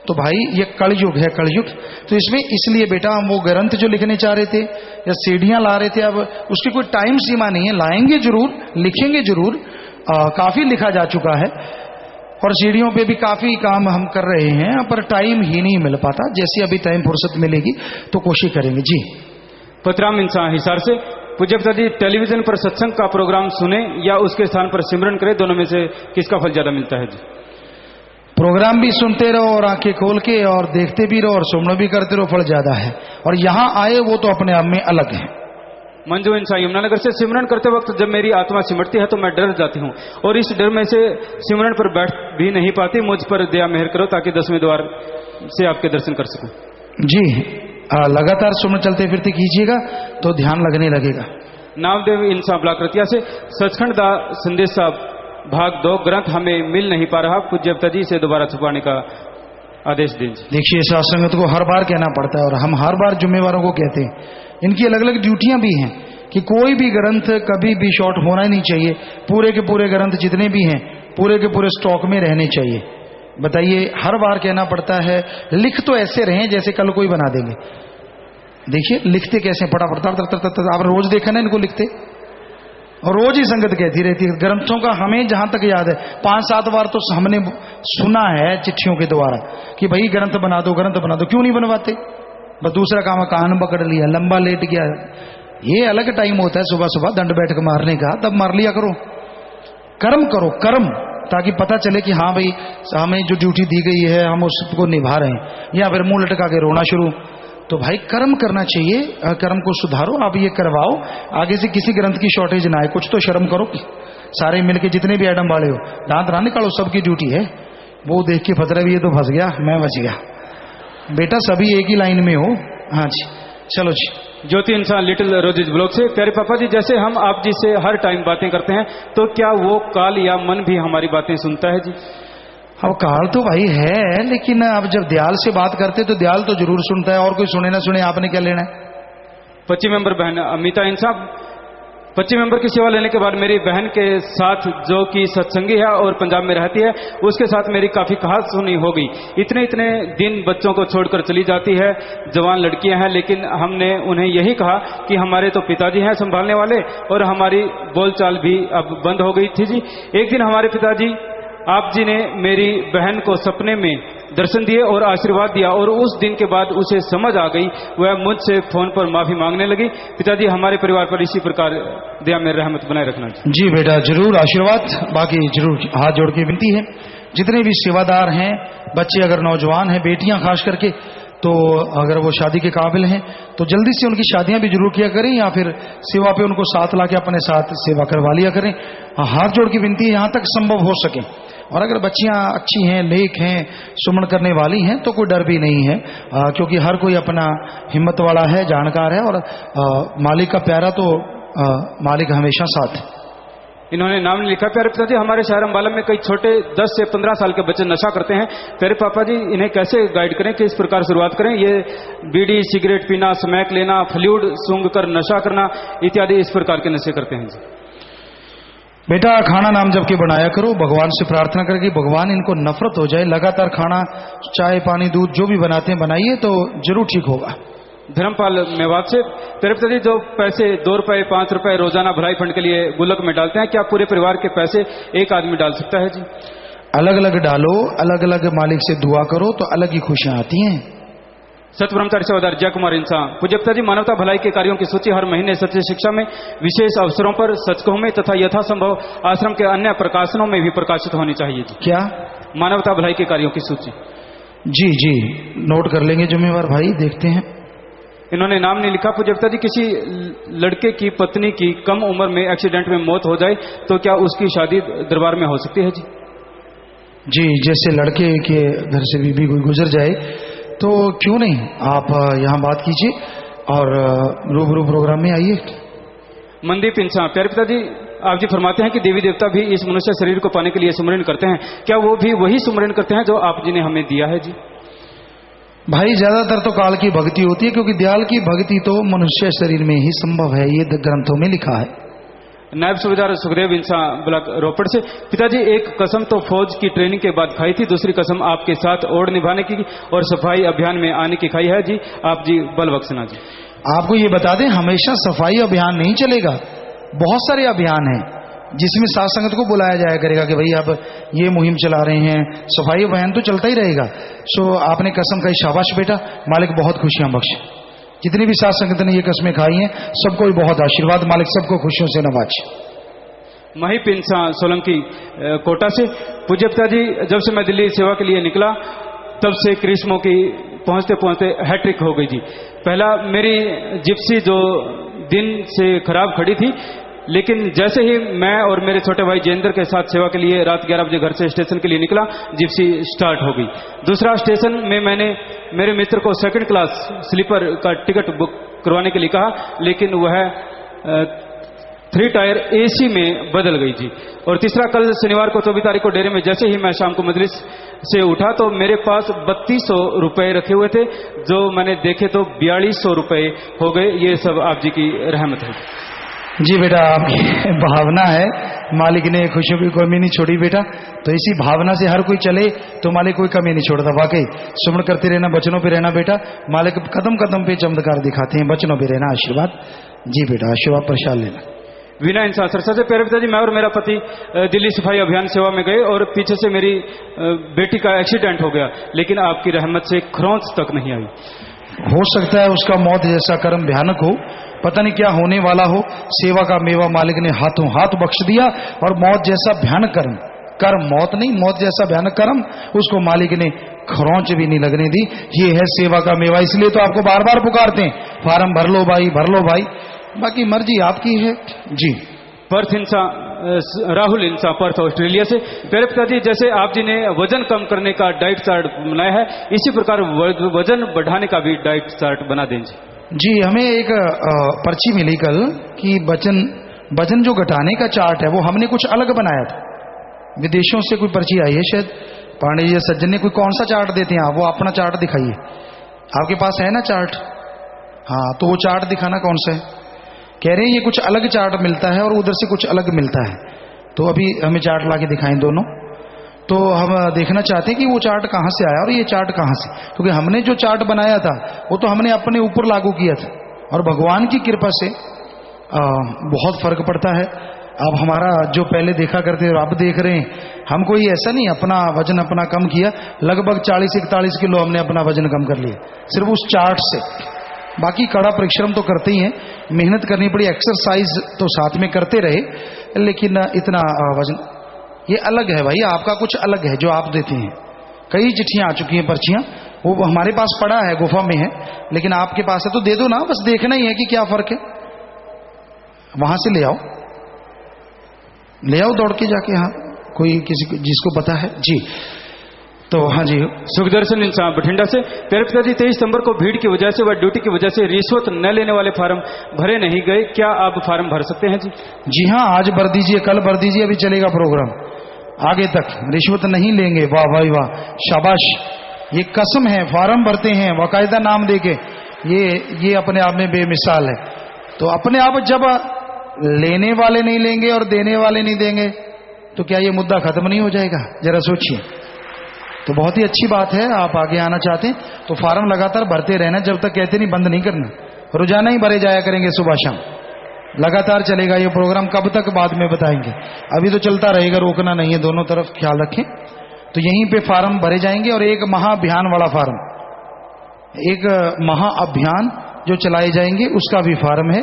तो भाई ये कलयुग है, कलयुग। तो इसमें इसलिए बेटा हम वो ग्रंथ जो लिखने चाह रहे थे या सीढ़ियां ला रहे थे, अब उसकी कोई टाइम सीमा नहीं है, लाएंगे जरूर, लिखेंगे जरूर। काफी लिखा जा चुका है और सीढ़ियों पे भी काफी काम हम कर रहे हैं, पर टाइम ही नहीं मिल पाता। जैसे अभी टाइम फुर्सत मिलेगी तो कोशिश करेंगे जी। पतराम इंसान हिसार से पूज्य पिता जी, टेलीविजन पर सत्संग का प्रोग्राम सुने या उसके स्थान पर सिमरन करें, दोनों में से किसका फल ज्यादा मिलता है जी? प्रोग्राम भी सुनते रहो और आंखें खोल के और देखते भी रहो और सुमन भी करते रहो, फल ज्यादा है। और यहां आए वो तो अपने आप में अलग है। मंजू इंसान यमुनानगर से, सिमरन करते वक्त जब मेरी आत्मा सिमटती है तो मैं डर जाती हूँ और इस डर में से सिमरन पर बैठ भी नहीं पाती। मुझ पर दया मेहर करो ताकि 10वें द्वार से आपके दर्शन कर सकूं। जी लगातार सुमन चलते फिरते कीजिएगा तो ध्यान लगने लगेगा। नामदेव इंसान ब्लॉक रतिया से, सचखंड दा संदेश साहब भाग 2 ग्रंथ हमें मिल नहीं पा रहा, पूज्य पिता जी से दोबारा छुपाने का आदेश दीजिए। देखिए सत्संगत को हर बार कहना पड़ता है और हम हर बार जिम्मेवारों को कहते हैं, इनकी अलग अलग ड्यूटियां भी हैं कि कोई भी ग्रंथ कभी भी शॉर्ट होना ही नहीं चाहिए। पूरे के पूरे ग्रंथ जितने भी हैं पूरे के पूरे स्टॉक में रहने चाहिए। बताइए, हर बार कहना पड़ता है, लिख तो ऐसे रहे जैसे कल कोई बना देंगे। देखिए लिखते कैसे फटाफट, आप रोज देखा ना इनको लिखते, और रोज ही संगत कहती रहती है ग्रंथों का। हमें जहां तक याद है 5-7 बार तो हमने सुना है चिट्ठियों के द्वारा कि भाई ग्रंथ बना दो, ग्रंथ बना दो। क्यों नहीं बनवाते? बस दूसरा काम, कान पकड़ लिया, लंबा लेट गया। ये अलग टाइम होता है सुबह सुबह दंड बैठक मारने का, तब मार लिया करो। कर्म करो, कर्म, ताकि पता चले कि हाँ भाई हमें जो ड्यूटी दी गई है हम उसको निभा रहे हैं। या फिर मुंह लटका के रोना शुरू, तो भाई कर्म करना चाहिए, कर्म को सुधारो। आप ये करवाओ, आगे से किसी ग्रंथ की शॉर्टेज ना आए। कुछ तो शर्म करो, सारे मिलके जितने भी एडम वाले हो दांत ना निकालो, सबकी ड्यूटी है। वो देख के फतरा भी ये तो फंस गया, मैं बच गया। बेटा सभी एक ही लाइन में हो। हाँ जी, चलो जी। ज्योति इंसान लिटिल रोजेज ब्लॉक से, प्यारे पापा जी, जैसे हम आप जी से हर टाइम बातें करते हैं तो क्या वो काल या मन भी हमारी बातें सुनता है जी? अब काल तो भाई है, लेकिन अब जब दयाल से बात करते तो दयाल तो जरूर सुनता है, और कोई सुने ना सुने आपने क्या लेना है। 25 मेंबर बहन अमिता इंसान, 25 मेंबर की सेवा लेने के बाद मेरी बहन के साथ जो कि सत्संगी है और पंजाब में रहती है, उसके साथ मेरी काफी खास सुनी हो गई। इतने दिन बच्चों को छोड़कर चली जाती है, जवान लड़कियां हैं, लेकिन हमने उन्हें यही कहा कि हमारे तो पिताजी हैं संभालने वाले, और हमारी बोलचाल भी अब बंद हो गई थी जी। एक दिन हमारे पिताजी आप जी ने मेरी बहन को सपने में दर्शन दिए और आशीर्वाद दिया, और उस दिन के बाद उसे समझ आ गई, वह मुझसे फोन पर माफी मांगने लगी। पिताजी हमारे परिवार पर इसी प्रकार दया में रहमत बनाए रखना। जी बेटा जरूर आशीर्वाद, बाकी जरूर हाथ जोड़ के विनती है, जितने भी सेवादार हैं, बच्चे अगर नौजवान हैं, बेटियां खास करके, तो अगर वो शादी के काबिल हैं तो जल्दी से उनकी शादियां भी जरूर किया करें, या फिर सेवा पे उनको साथ लाके अपने साथ सेवा करवा लिया करें। हाथ जोड़ की विनती है, यहां तक संभव हो सके और अगर बच्चियां अच्छी हैं, नेक हैं, सुमन करने वाली हैं तो कोई डर भी नहीं है, क्योंकि हर कोई अपना हिम्मत वाला है, जानकार है, और मालिक का प्यारा तो मालिक हमेशा साथ है। इन्होंने नाम नहीं लिखा। प्यारे पिताजी, हमारे शहर अम्बाला में कई छोटे 10 से 15 साल के बच्चे नशा करते हैं। प्यारे पापा जी, इन्हें कैसे गाइड करें, किस प्रकार शुरुआत करें? ये बीड़ी सिगरेट पीना, स्मैक लेना, फ्लूइड सूंघ कर नशा करना इत्यादि इस प्रकार के नशे करते हैं जी। बेटा, खाना नाम जब के बनाया करो, भगवान से प्रार्थना करके भगवान इनको नफरत हो जाए। लगातार खाना, चाय, पानी, दूध जो भी बनाते हैं बनाइए तो जरूर ठीक होगा। धर्मपाल मेवात से, प्यारे पिताजी, जो पैसे 2 रुपए 5 रुपए रोजाना भलाई फंड के लिए गुल्लक में डालते हैं, क्या पूरे परिवार के पैसे एक आदमी डाल सकता है जी? अलग अलग डालो, अलग अलग मालिक से दुआ करो तो अलग ही खुशियां आती हैं। सत्य ब्रह्मचारी सेवादार जय कुमार इंसान। पूज्य पिताजी, मानवता भलाई के कार्यों की सूची हर महीने सच्ची शिक्षा में, विशेष अवसरों पर, सचकों में तथा यथासंभव आश्रम के अन्य प्रकाशनों में भी प्रकाशित होनी चाहिए जी। क्या? मानवता भलाई के कार्यों की सूची। जी जी, नोट कर लेंगे जिम्मेवार भाई, देखते हैं। इन्होंने नाम नहीं लिखा। पूज्य पिताजी, किसी लड़के की पत्नी की कम उम्र में एक्सीडेंट में मौत हो जाए तो क्या उसकी शादी दरबार में हो सकती है जी? जी, जैसे लड़के के घर से बीबी कोई गुजर जाए तो क्यों नहीं, आप यहाँ बात कीजिए और रूबरू प्रोग्राम में आइए। मनदीप इंसान, प्यारे पिताजी, आप जी फरमाते हैं कि देवी देवता भी इस मनुष्य शरीर को पाने के लिए सुमरन करते हैं, क्या वो भी वही सुमरन करते हैं जो आप जी ने हमें दिया है जी? भाई, ज्यादातर तो काल की भक्ति होती है, क्योंकि दयाल की भक्ति तो मनुष्य शरीर में ही संभव है, ये ग्रंथों में लिखा है। नायब सूबेदार सुखदेव इंसान ब्लॉक रोपड़ से, पिताजी, एक कसम तो फौज की ट्रेनिंग के बाद खाई थी, दूसरी कसम आपके साथ ओढ़ निभाने की और सफाई अभियान में आने की खाई है जी। आप जी बल बख्शना जी। आपको ये बता दें, हमेशा सफाई अभियान नहीं चलेगा, बहुत सारे अभियान हैं जिसमें साथ संगत को बुलाया जाया करेगा कि भाई आप ये मुहिम चला रहे हैं, सफाई अभियान तो चलता ही रहेगा। सो आपने कसम खाई, शाबाश बेटा, मालिक बहुत खुशियां बख्शे। जितनी भी साथ संगत ने ये कस्में खाई हैं सबको भी बहुत आशीर्वाद, मालिक सबको खुशियों से नवाजे। महिप इंसान सोलंकी कोटा से, पूज्य पिताजी, जब से मैं दिल्ली सेवा के लिए निकला तब से क्रिस्मो की पहुंचते पहुंचते हैट्रिक हो गई जी। पहला, मेरी जिप्सी जो दिन से खराब खड़ी थी, लेकिन जैसे ही मैं और मेरे छोटे भाई जयेंद्र के साथ सेवा के लिए रात 11 बजे घर से स्टेशन के लिए निकला, जिप्सी स्टार्ट हो गई। दूसरा, स्टेशन में मैंने मेरे मित्र को 2nd क्लास स्लीपर का टिकट बुक करवाने के लिए कहा, लेकिन वह 3 टायर AC में बदल गई जी। और तीसरा, कल शनिवार को 24 तारीख को डेरे में जैसे ही मैं शाम को मजलिस से उठा तो मेरे पास 3200 रुपए रखे हुए थे, जो मैंने देखे तो 4200 रुपए हो गए। ये सब आप जी की रहमत है जी। बेटा, आपकी भावना है, मालिक ने खुशियों की कमी नहीं छोड़ी बेटा, तो इसी भावना से हर कोई चले तो मालिक कोई कमी नहीं छोड़ता। वाकई सुमन करते रहना, बचनों पे रहना बेटा, मालिक कदम कदम पे चमत्कार दिखाते हैं, बचनों पे रहना, आशीर्वाद। जी बेटा, आशीर्वाद प्रसाद लेना। वीना इंसान सरसा से, प्यारे पिताजी, मैं और मेरा पति दिल्ली सफाई अभियान सेवा में गए और पीछे से मेरी बेटी का एक्सीडेंट हो गया, लेकिन आपकी रहमत से खरोंच तक नहीं आई। हो सकता है उसका मौत जैसा कर्म भयानक हो, पता नहीं क्या होने वाला हो, सेवा का मेवा मालिक ने हाथों हाथ बख्श दिया, और मौत जैसा भयानक कर्म मौत नहीं, मौत जैसा भयानक कर्म उसको मालिक ने खरोंच भी नहीं लगने दी। ये है सेवा का मेवा, इसलिए तो आपको बार बार पुकारते हैं, फार्म भर लो भाई, भर लो भाई, बाकी मर्जी आपकी है जी। पर्थ इंसान राहुल इंसान, पर्थ ऑस्ट्रेलिया से, प्यारे पिताजी, जैसे आप जी ने वजन कम करने का डाइट चार्ट बनाया है, इसी प्रकार वजन बढ़ाने का भी डाइट चार्ट बना दें जी। हमें एक पर्ची मिली कल कि वजन जो घटाने का चार्ट है वो हमने कुछ अलग बनाया था, विदेशों से कोई पर्ची आई है शायद, पांडे जी सज्जन ने कोई कौन सा चार्ट देते हैं आप, वो अपना चार्ट दिखाइए, आपके पास है ना चार्ट? हाँ, तो वो चार्ट दिखाना कौन सा है। कह रहे हैं ये कुछ अलग चार्ट मिलता है और उधर से कुछ अलग मिलता है, तो अभी हमें चार्ट ला के दिखाएं दोनों, तो हम देखना चाहते हैं कि वो चार्ट कहाँ से आया और ये चार्ट कहाँ से, क्योंकि हमने जो चार्ट बनाया था वो तो हमने अपने ऊपर लागू किया था, और भगवान की कृपा से बहुत फर्क पड़ता है। अब हमारा जो पहले देखा करते और अब देख रहे हैं, हम कोई ऐसा नहीं अपना वजन अपना कम किया, लगभग 40-41 किलो हमने अपना वजन कम कर लिया सिर्फ उस चार्ट से। बाकी कड़ा परिश्रम तो करते ही हैं, मेहनत करनी पड़ी, एक्सरसाइज तो साथ में करते रहे, लेकिन इतना वजन ये अलग है भाई, आपका कुछ अलग है जो आप देते हैं। कई चिट्ठियां आ चुकी हैं, पर्चियां, वो हमारे पास पड़ा है, गुफा में है, लेकिन आपके पास है तो दे दो ना, बस देखना ही है कि क्या फर्क है। वहां से ले आओ दौड़ के जाके, हाँ कोई किसी जिसको पता है जी? तो हाँ जी, सुखदर्शन इंसान बठिंडा से। प्यारे पिताजी, 23 सितंबर को भीड़ की वजह से व ड्यूटी की वजह से रिश्वत न लेने वाले फार्म भरे नहीं गए, क्या आप फार्म भर सकते हैं जी? जी हाँ, आज भर दीजिए, कल भर दीजिए, अभी चलेगा प्रोग्राम आगे तक। रिश्वत नहीं लेंगे। वाह भाई वाह, शाबाश, ये कसम है। फार्म भरते हैं बाकायदा नाम देके, ये अपने आप में बेमिसाल है। तो अपने आप जब लेने वाले नहीं लेंगे और देने वाले नहीं देंगे तो क्या ये मुद्दा खत्म नहीं हो जाएगा? जरा सोचिए। तो बहुत ही अच्छी बात है, आप आगे आना चाहते हैं तो फार्म लगातार भरते रहना, जब तक कहते नहीं बंद नहीं करना। रोजाना ही भरे जाया करेंगे, सुबह शाम लगातार चलेगा ये प्रोग्राम। कब तक बाद में बताएंगे, अभी तो चलता रहेगा, रोकना नहीं है, दोनों तरफ ख्याल रखें। तो यहीं पे फार्म भरे जाएंगे। और एक महाअभियान वाला फार्म, एक महाअभियान जो चलाए जाएंगे उसका भी फार्म है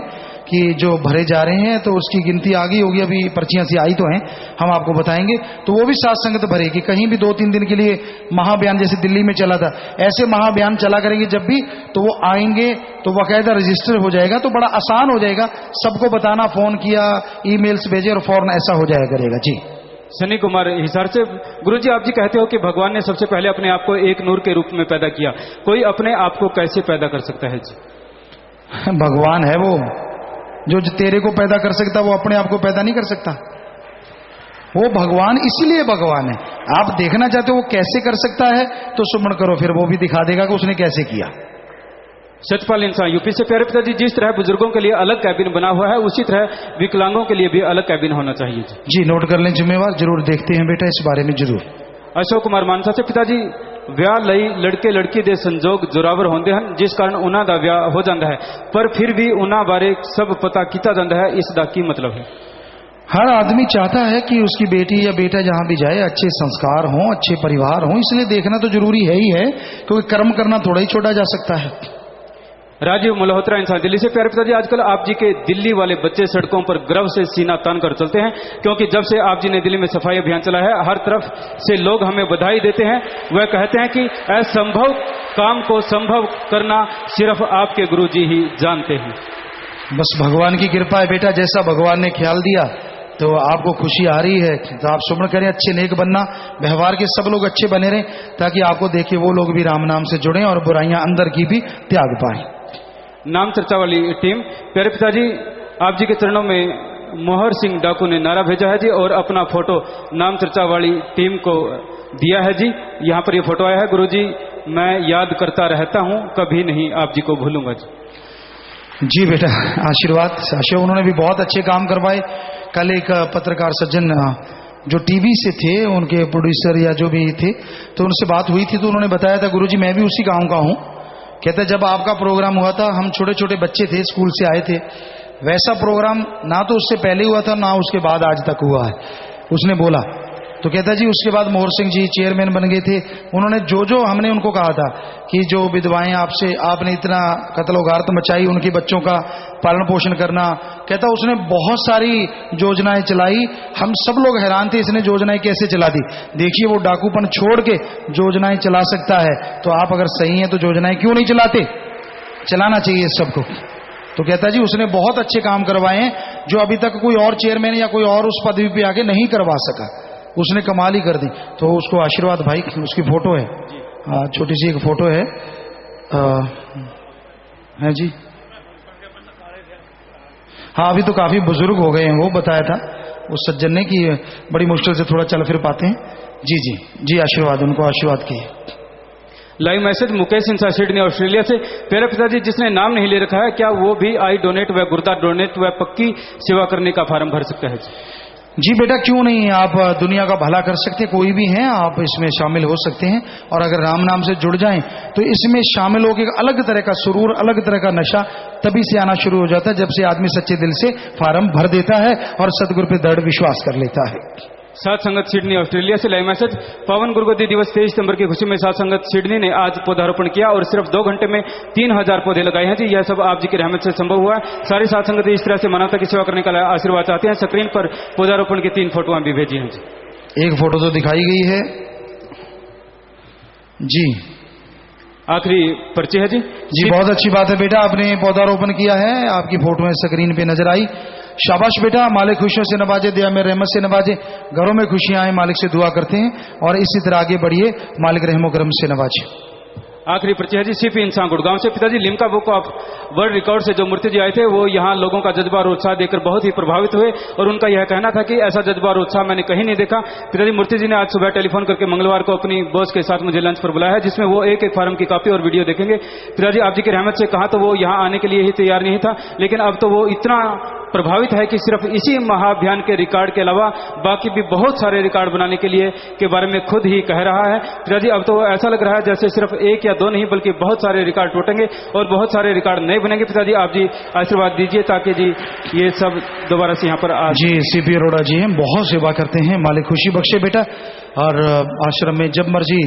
कि जो भरे जा रहे हैं, तो उसकी गिनती आ गई होगी, अभी पर्चियां सी आई तो हैं, हम आपको बताएंगे। तो वो भी साथ संगत भरेगी। कहीं भी 2-3 दिन के लिए महाअभियान, जैसे दिल्ली में चला था, ऐसे महाअभियान चला करेंगे जब भी, तो वो आएंगे तो बाकायदा रजिस्टर हो जाएगा, तो बड़ा आसान हो जाएगा सबको बताना। फोन किया, ईमेल्स भेजे और फौरन ऐसा हो जाया करेगा जी। सनी कुमार हिसार से। गुरुजी, आप जी कहते हो कि भगवान ने सबसे पहले अपने आप को एक नूर के रूप में पैदा किया, कोई अपने आप को कैसे पैदा कर सकता है जी? भगवान है वो जो तेरे को पैदा कर सकता, वो अपने आप को पैदा नहीं कर सकता। वो भगवान इसलिए भगवान है। आप देखना चाहते हो वो कैसे कर सकता है तो सुमन करो, फिर वो भी दिखा देगा कि उसने कैसे किया। सतपाल इंसान यूपी से। प्यारे पिताजी, जिस तरह बुजुर्गों के लिए अलग कैबिन बना हुआ है, उसी तरह विकलांगों के लिए भी अलग कैबिन होना चाहिए जी। नोट कर लें जिम्मेवार, जरूर देखते हैं बेटा इस बारे में जरूर। अशोक कुमार मानसा से। पिताजी, ਵਿਆਹ ਲਈ ਲੜਕੇ ਲੜਕੀ ਦੇ ਸੰਜੋਗ ਜ਼ੋਰਾਵਰ ਹੁੰਦੇ ਹਨ, ਜਿਸ ਕਾਰਨ ਉਹਨਾਂ ਦਾ ਵਿਆਹ ਹੋ ਜਾਂਦਾ ਹੈ, ਪਰ ਫਿਰ ਵੀ ਉਹਨਾਂ ਬਾਰੇ ਸਭ पता ਕੀਤਾ ਜਾਂਦਾ है, इस ਦਾ ਕੀ मतलब है? हर आदमी चाहता है कि उसकी बेटी या बेटा जहां भी जाए अच्छे संस्कार हों, अच्छे परिवार हों, इसलिए देखना तो जरूरी है ही है, क्योंकि कर्म करना थोड़ा ही छोड़ा जा सकता है। राजीव मल्होत्रा इंसान दिल्ली से। प्यारे पिताजी, आजकल आप जी के दिल्ली वाले बच्चे सड़कों पर गर्व से सीना तान कर चलते हैं, क्योंकि जब से आप जी ने दिल्ली में सफाई अभियान चला है, हर तरफ से लोग हमें बधाई देते हैं। वह कहते हैं कि असंभव काम को संभव करना सिर्फ आपके गुरुजी ही जानते हैं। बस भगवान की कृपा है बेटा, जैसा भगवान ने ख्याल दिया तो आपको खुशी आ रही है, तो आप सुमन करें, अच्छे नेक बनना, व्यवहार के सब लोग अच्छे बने रहें, ताकि आपको देखे वो लोग भी राम नाम से जुड़ें और बुराइयां अंदर की भी त्याग पाएं। नाम चर्चा वाली टीम। प्यारे पिताजी, आप जी के चरणों में मोहर सिंह डाकू ने नारा भेजा है जी, और अपना फोटो नाम चर्चा वाली टीम को दिया है जी। यहाँ पर ये फोटो आया है। गुरुजी, मैं याद करता रहता हूँ, कभी नहीं आप जी को भूलूंगा जी। जी बेटा, आशीर्वाद। उन्होंने भी बहुत अच्छे काम करवाए। कल एक पत्रकार सज्जन जो टीवी से थे, उनके प्रोड्यूसर या जो भी थे, तो उनसे बात हुई थी, तो उन्होंने बताया था, गुरुजी मैं भी उसी गांव का हूं। कहते जब आपका प्रोग्राम हुआ था, हम छोटे छोटे बच्चे थे, स्कूल से आए थे, वैसा प्रोग्राम ना तो उससे पहले हुआ था ना उसके बाद आज तक हुआ है, उसने बोला। तो कहता जी उसके बाद मोहर सिंह जी चेयरमैन बन गए थे। उन्होंने जो हमने उनको कहा था कि जो विधवाएं आपने इतना कत्ल-ओ-गारत मचाई, उनके बच्चों का पालन पोषण करना, कहता उसने बहुत सारी योजनाएं चलाई। हम सब लोग हैरान थे, इसने योजनाएं कैसे चला दी। देखिए वो डाकूपन छोड़ के योजनाएं चला सकता है, तो आप अगर सही हैं तो योजनाएं क्यों नहीं चलाते? चलाना चाहिए सबको। तो कहता जी उसने बहुत अच्छे काम करवाए हैं, जो अभी तक कोई और चेयरमैन या कोई और उस पदवी पे आके नहीं करवा सका। उसने कमाल ही कर दी। तो उसको आशीर्वाद भाई, उसकी फोटो है, छोटी सी एक फोटो है जी। हाँ, अभी तो काफी बुजुर्ग हो गए हैं, वो बताया था उस सज्जन ने कि बड़ी मुश्किल से थोड़ा चल फिर पाते हैं। जी जी जी, आशीर्वाद, उनको आशीर्वाद किए। लाइव मैसेज मुकेश इंसा सिडनी ऑस्ट्रेलिया से। प्यारे पिताजी, जिसने नाम नहीं ले रखा है, क्या वो भी आई डोनेट व गुर्दा डोनेट व पक्की सेवा करने का फार्म भर सकता है? जी बेटा, क्यों नहीं, आप दुनिया का भला कर सकते हैं, कोई भी हैं आप इसमें शामिल हो सकते हैं। और अगर राम नाम से जुड़ जाएं तो इसमें शामिल होकर एक अलग तरह का सुरूर, अलग तरह का नशा तभी से आना शुरू हो जाता है जब से आदमी सच्चे दिल से फार्म भर देता है और सदगुरु पे दृढ़ विश्वास कर लेता है। सात संगत सिडनी ऑस्ट्रेलिया से लाइव मैसेज। पावन गुरुगद्दी दिवस 23 सितंबर की खुशी में सात संगत सिडनी ने आज पौधारोपण किया और सिर्फ 2 घंटे में 3000 पौधे लगाए हैं जी। यह सब आप जी की रहमत से संभव हुआ है। सारी सात संगत इस तरह से मानवता की सेवा करने का आशीर्वाद चाहते हैं। स्क्रीन पर पौधारोपण की 3 फोटोआं भी भेजी हैं जी। एक फोटो तो दिखाई गई है जी, आखिरी पर्ची है जी। जी बहुत अच्छी बात है बेटा, आपने पौधारोपण किया है, आपकी फोटोएं स्क्रीन पे नजर आई। शाबाश बेटा, मालिक खुशियों से नवाजे, दया में रहमत से नवाजे, घरों में खुशियां आए, मालिक से दुआ करते हैं और इसी तरह आगे बढ़िए, मालिक रहमो करम से नवाजे। आखिरी पर्ची है जी सीपी इंसान गुड़गांव से। पिताजी, Limca book of world record से जो मूर्ति जी आए थे वो यहाँ लोगों का जज्बा और उत्साह देखकर बहुत ही प्रभावित हुए और उनका यह कहना था कि ऐसा जज्बा और उत्साह मैंने कहीं नहीं देखा। पिताजी, मूर्ति जी ने आज सुबह टेलीफोन करके मंगलवार को अपनी बॉस के साथ मुझे लंच पर बुलाया है, जिसमें वो एक एक फार्म की कॉपी और वीडियो देखेंगे। पिताजी, आप जी की रहमत से कहा तो वो यहाँ आने के लिए ही तैयार नहीं था, लेकिन अब तो वो इतना प्रभावित है कि सिर्फ इसी महाअभियान के रिकॉर्ड के अलावा बाकी भी बहुत सारे रिकॉर्ड बनाने के लिए के बारे में खुद ही कह रहा है। पिताजी, अब तो ऐसा लग रहा है जैसे सिर्फ एक या दो नहीं बल्कि बहुत सारे रिकॉर्ड टूटेंगे और बहुत सारे रिकॉर्ड नहीं बनेंगे। पिताजी, आप जी आशीर्वाद दीजिए ताकि जी ये सब दोबारा से यहाँ पर आ जी। सीपी अरोड़ा जी हैं, बहुत सेवा करते हैं, मालिक खुशी बख्शे बेटा। और आश्रम में जब मर्जी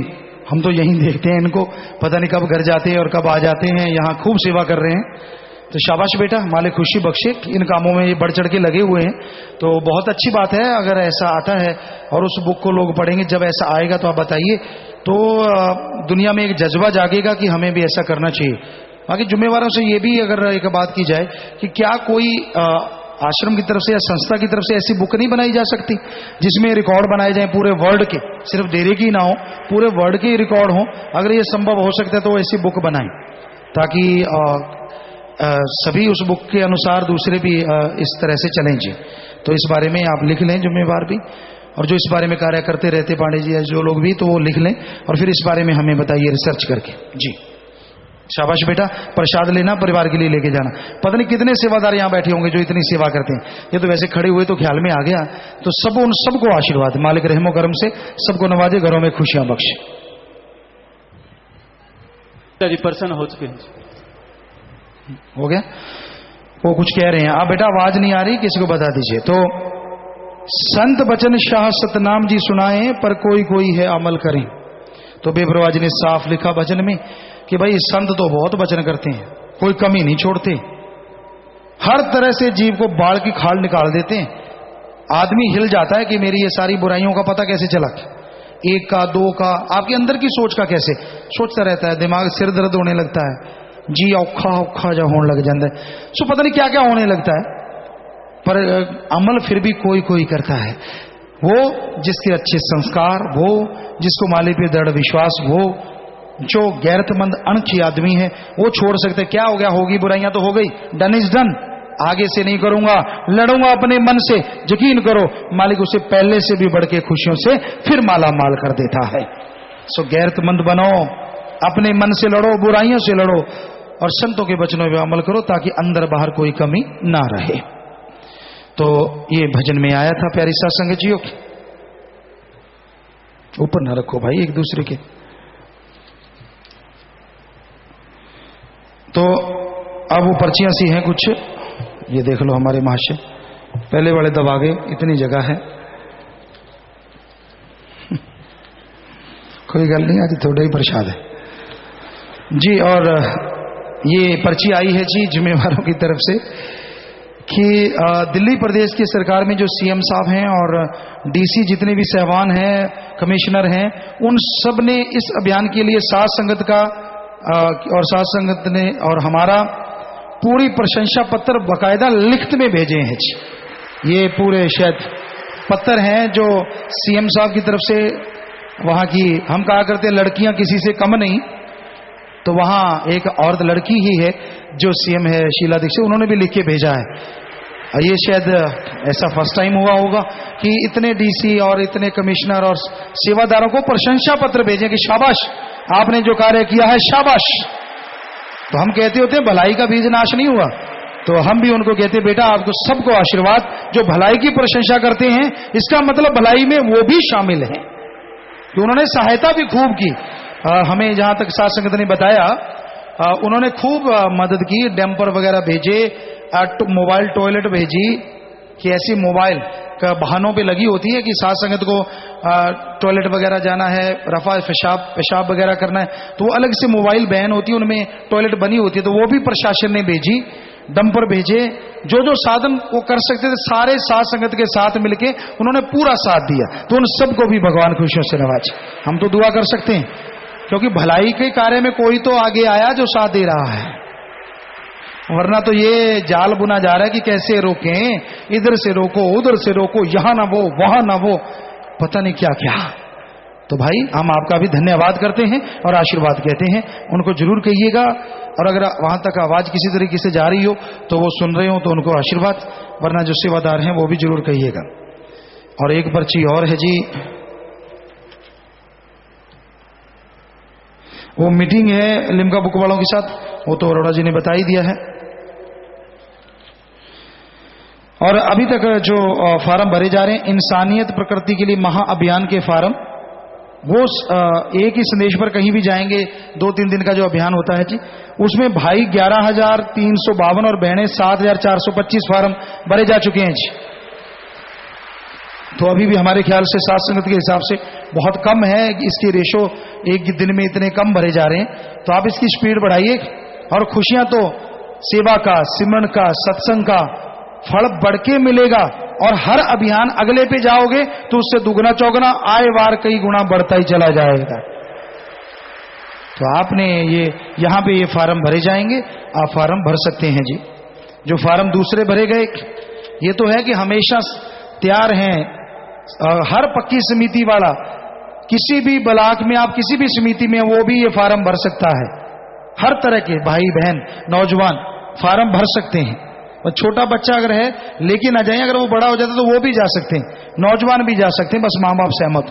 हम तो यहीं देखते हैं इनको, पता नहीं कब घर जाते हैं और कब आ जाते हैं, यहाँ खूब सेवा कर रहे हैं। तो शाबाश बेटा, मालिक खुशी बख्शे, इन कामों में ये बढ़ चढ़ के लगे हुए हैं, तो बहुत अच्छी बात है अगर ऐसा आता है और उस बुक को लोग पढ़ेंगे। जब ऐसा आएगा तो आप बताइए, तो दुनिया में एक जज्बा जागेगा कि हमें भी ऐसा करना चाहिए। बाकी जिम्मेवारों से ये भी अगर एक बात की जाए कि क्या कोई आश्रम की तरफ से या संस्था की तरफ से ऐसी बुक नहीं बनाई जा सकती जिसमें रिकॉर्ड बनाए जाएं पूरे वर्ल्ड के, सिर्फ डेरे की ना हो, पूरे वर्ल्ड के रिकॉर्ड हो। अगर ये संभव हो सकता है तो ऐसी बुक बनाएं ताकि सभी उस बुक के अनुसार दूसरे भी इस तरह से चलें जी। तो इस बारे में आप लिख लें, जिम्मेवार भी, और जो इस बारे में कार्य करते रहते पांडे जी या जो लोग भी, तो वो लिख लें और फिर इस बारे में हमें बताइए रिसर्च करके जी। शाबाश बेटा, प्रसाद लेना, परिवार के लिए लेके जाना। पता नहीं कितने सेवादार यहाँ बैठे होंगे जो इतनी सेवा करते हैं। ये तो वैसे खड़े हुए तो ख्याल में आ गया। तो सब उन सबको आशीर्वाद, मालिक रहमो करम से सबको नवाजे, घरों में खुशियां बख्शे। पर्सन हो चुके हैं, हो गया। वो कुछ कह रहे हैं, आप बेटा आवाज नहीं आ रही, किसी को बता दीजिए। तो संत बचन शाह सतनाम जी सुनाए पर कोई कोई है अमल करें। तो बेपरवाह जी ने साफ लिखा भजन में कि भाई संत तो बहुत वचन करते हैं, कोई कमी नहीं छोड़ते, हर तरह से जीव को बाढ़ की खाल निकाल देते हैं। आदमी हिल जाता है कि मेरी ये सारी बुराइयों का पता कैसे चला, एक का दो का, आपके अंदर की सोच का कैसे सोचता रहता है, दिमाग सिर दर्द होने लगता है, जी औखा औखा जो होने लग जाता है, सो पता नहीं क्या क्या होने लगता है। पर अमल फिर भी कोई कोई करता है, वो जिसके अच्छे संस्कार, वो जिसको मालिक पे दृढ़ विश्वास, वो जो गैरतमंद अणखी आदमी है वो छोड़ सकते। क्या हो गया, होगी बुराइयां तो हो गई, डन इज डन, आगे से नहीं करूंगा, लड़ूंगा अपने मन से। यकीन करो मालिक उसे पहले से भी बढ़ के खुशियों से फिर माला माल कर देता है। सो गैरतमंद बनो, अपने मन से लड़ो, बुराइयों से लड़ो और संतों के वचनों पर अमल करो ताकि अंदर बाहर कोई कमी ना रहे। तो ये भजन में आया था प्यारी साथ संगत जियो। ऊपर ना रखो भाई एक दूसरे के। तो अब वो पर्चियां सी हैं कुछ, ये देख लो हमारे महाशय, पहले वाले दबा गए, इतनी जगह है। कोई गल नहीं, आज थोड़ा ही प्रसाद है जी। और ये पर्ची आई है जी जिम्मेवारों की तरफ से कि दिल्ली प्रदेश की सरकार में जो सीएम साहब हैं और डीसी जितने भी सहवान हैं, कमिश्नर हैं, उन सब ने इस अभियान के लिए साथ संगत का और साथ संगत ने और हमारा पूरी प्रशंसा पत्र बाकायदा लिखित में भेजे हैं जी। ये पूरे शायद पत्र हैं जो सीएम साहब की तरफ से, वहां की, हम कहा करते लड़कियां किसी से कम नहीं, तो वहां एक औरत लड़की ही है जो सीएम है शीला दीक्षित, उन्होंने भी लिख के भेजा है। ये शायद ऐसा फर्स्ट टाइम हुआ होगा कि इतने डीसी और इतने कमिश्नर और सेवादारों को प्रशंसा पत्र भेजे कि शाबाश आपने जो कार्य किया है, शाबाश। तो हम कहते होते हैं भलाई का बीज नाश नहीं हुआ, तो हम भी उनको कहते बेटा आपको सबको आशीर्वाद, जो भलाई की प्रशंसा करते हैं इसका मतलब भलाई में वो भी शामिल है कि उन्होंने सहायता भी खूब की। हमें जहां तक साथ संगत ने बताया, उन्होंने खूब मदद की, डैम्पर वगैरह भेजे, मोबाइल टॉयलेट भेजी कि ऐसी मोबाइल का बहानों पे लगी होती है कि साथ संगत को टॉयलेट वगैरह जाना है, रफा पेशाब वगैरह करना है, तो वो अलग से मोबाइल बैन होती है, उनमें टॉयलेट बनी होती है, तो वो भी प्रशासन ने भेजी, डंपर भेजे, जो जो साधन वो कर सकते थे सारे साथ संगत के साथ मिलके उन्होंने पूरा साथ दिया। तो उन सबको भी भगवान खुशियों से नवाजे। हम तो दुआ कर सकते हैं क्योंकि भलाई के कार्य में कोई तो आगे आया जो साथ दे रहा है। वरना तो ये जाल बुना जा रहा है कि कैसे रोकें, इधर से रोको उधर से रोको, यहां ना वो वहां ना वो, पता नहीं क्या क्या। तो भाई हम आपका भी धन्यवाद करते हैं और आशीर्वाद कहते हैं, उनको जरूर कहिएगा। और अगर वहां तक आवाज किसी तरीके से जा रही हो तो वो सुन रहे हो तो उनको आशीर्वाद, वरना जो सेवादार हैं वो भी जरूर कहिएगा। और एक पर्ची और है जी, वो मीटिंग है लिम्का बुक वालों के साथ, वो तो अरोड़ा जी ने बता ही दिया है। और अभी तक जो फार्म भरे जा रहे हैं इंसानियत प्रकृति के लिए महाअभियान के फार्म, वो एक ही संदेश पर कहीं भी जाएंगे 2-3 दिन का जो अभियान होता है जी, उसमें भाई 11,352 और बहनें 7,425 फार्म भरे जा चुके हैं जी। तो अभी भी हमारे ख्याल से सात संगत के हिसाब से बहुत कम है, इसकी रेशो एक दिन में इतने कम भरे जा रहे हैं। तो आप इसकी स्पीड बढ़ाइए और खुशियां तो सेवा का, सिमरन का, सत्संग का फल बढ़ के मिलेगा। और हर अभियान अगले पे जाओगे तो उससे दुगना चौगना आए वार कई गुना बढ़ता ही चला जाएगा। तो आपने ये यहां पे ये फार्म भरे जाएंगे, आप फार्म भर सकते हैं जी। जो फार्म दूसरे भरे गए ये तो है कि हमेशा तैयार हैं, हर पक्की समिति वाला किसी भी ब्लॉक में, आप किसी भी समिति में वो भी ये फार्म भर सकता है। हर तरह के भाई बहन नौजवान फार्म भर सकते हैं। और छोटा बच्चा अगर है लेकिन आ जाए, अगर वो बड़ा हो जाता तो वो भी जा सकते हैं, नौजवान भी जा सकते हैं, बस मां बाप सहमत।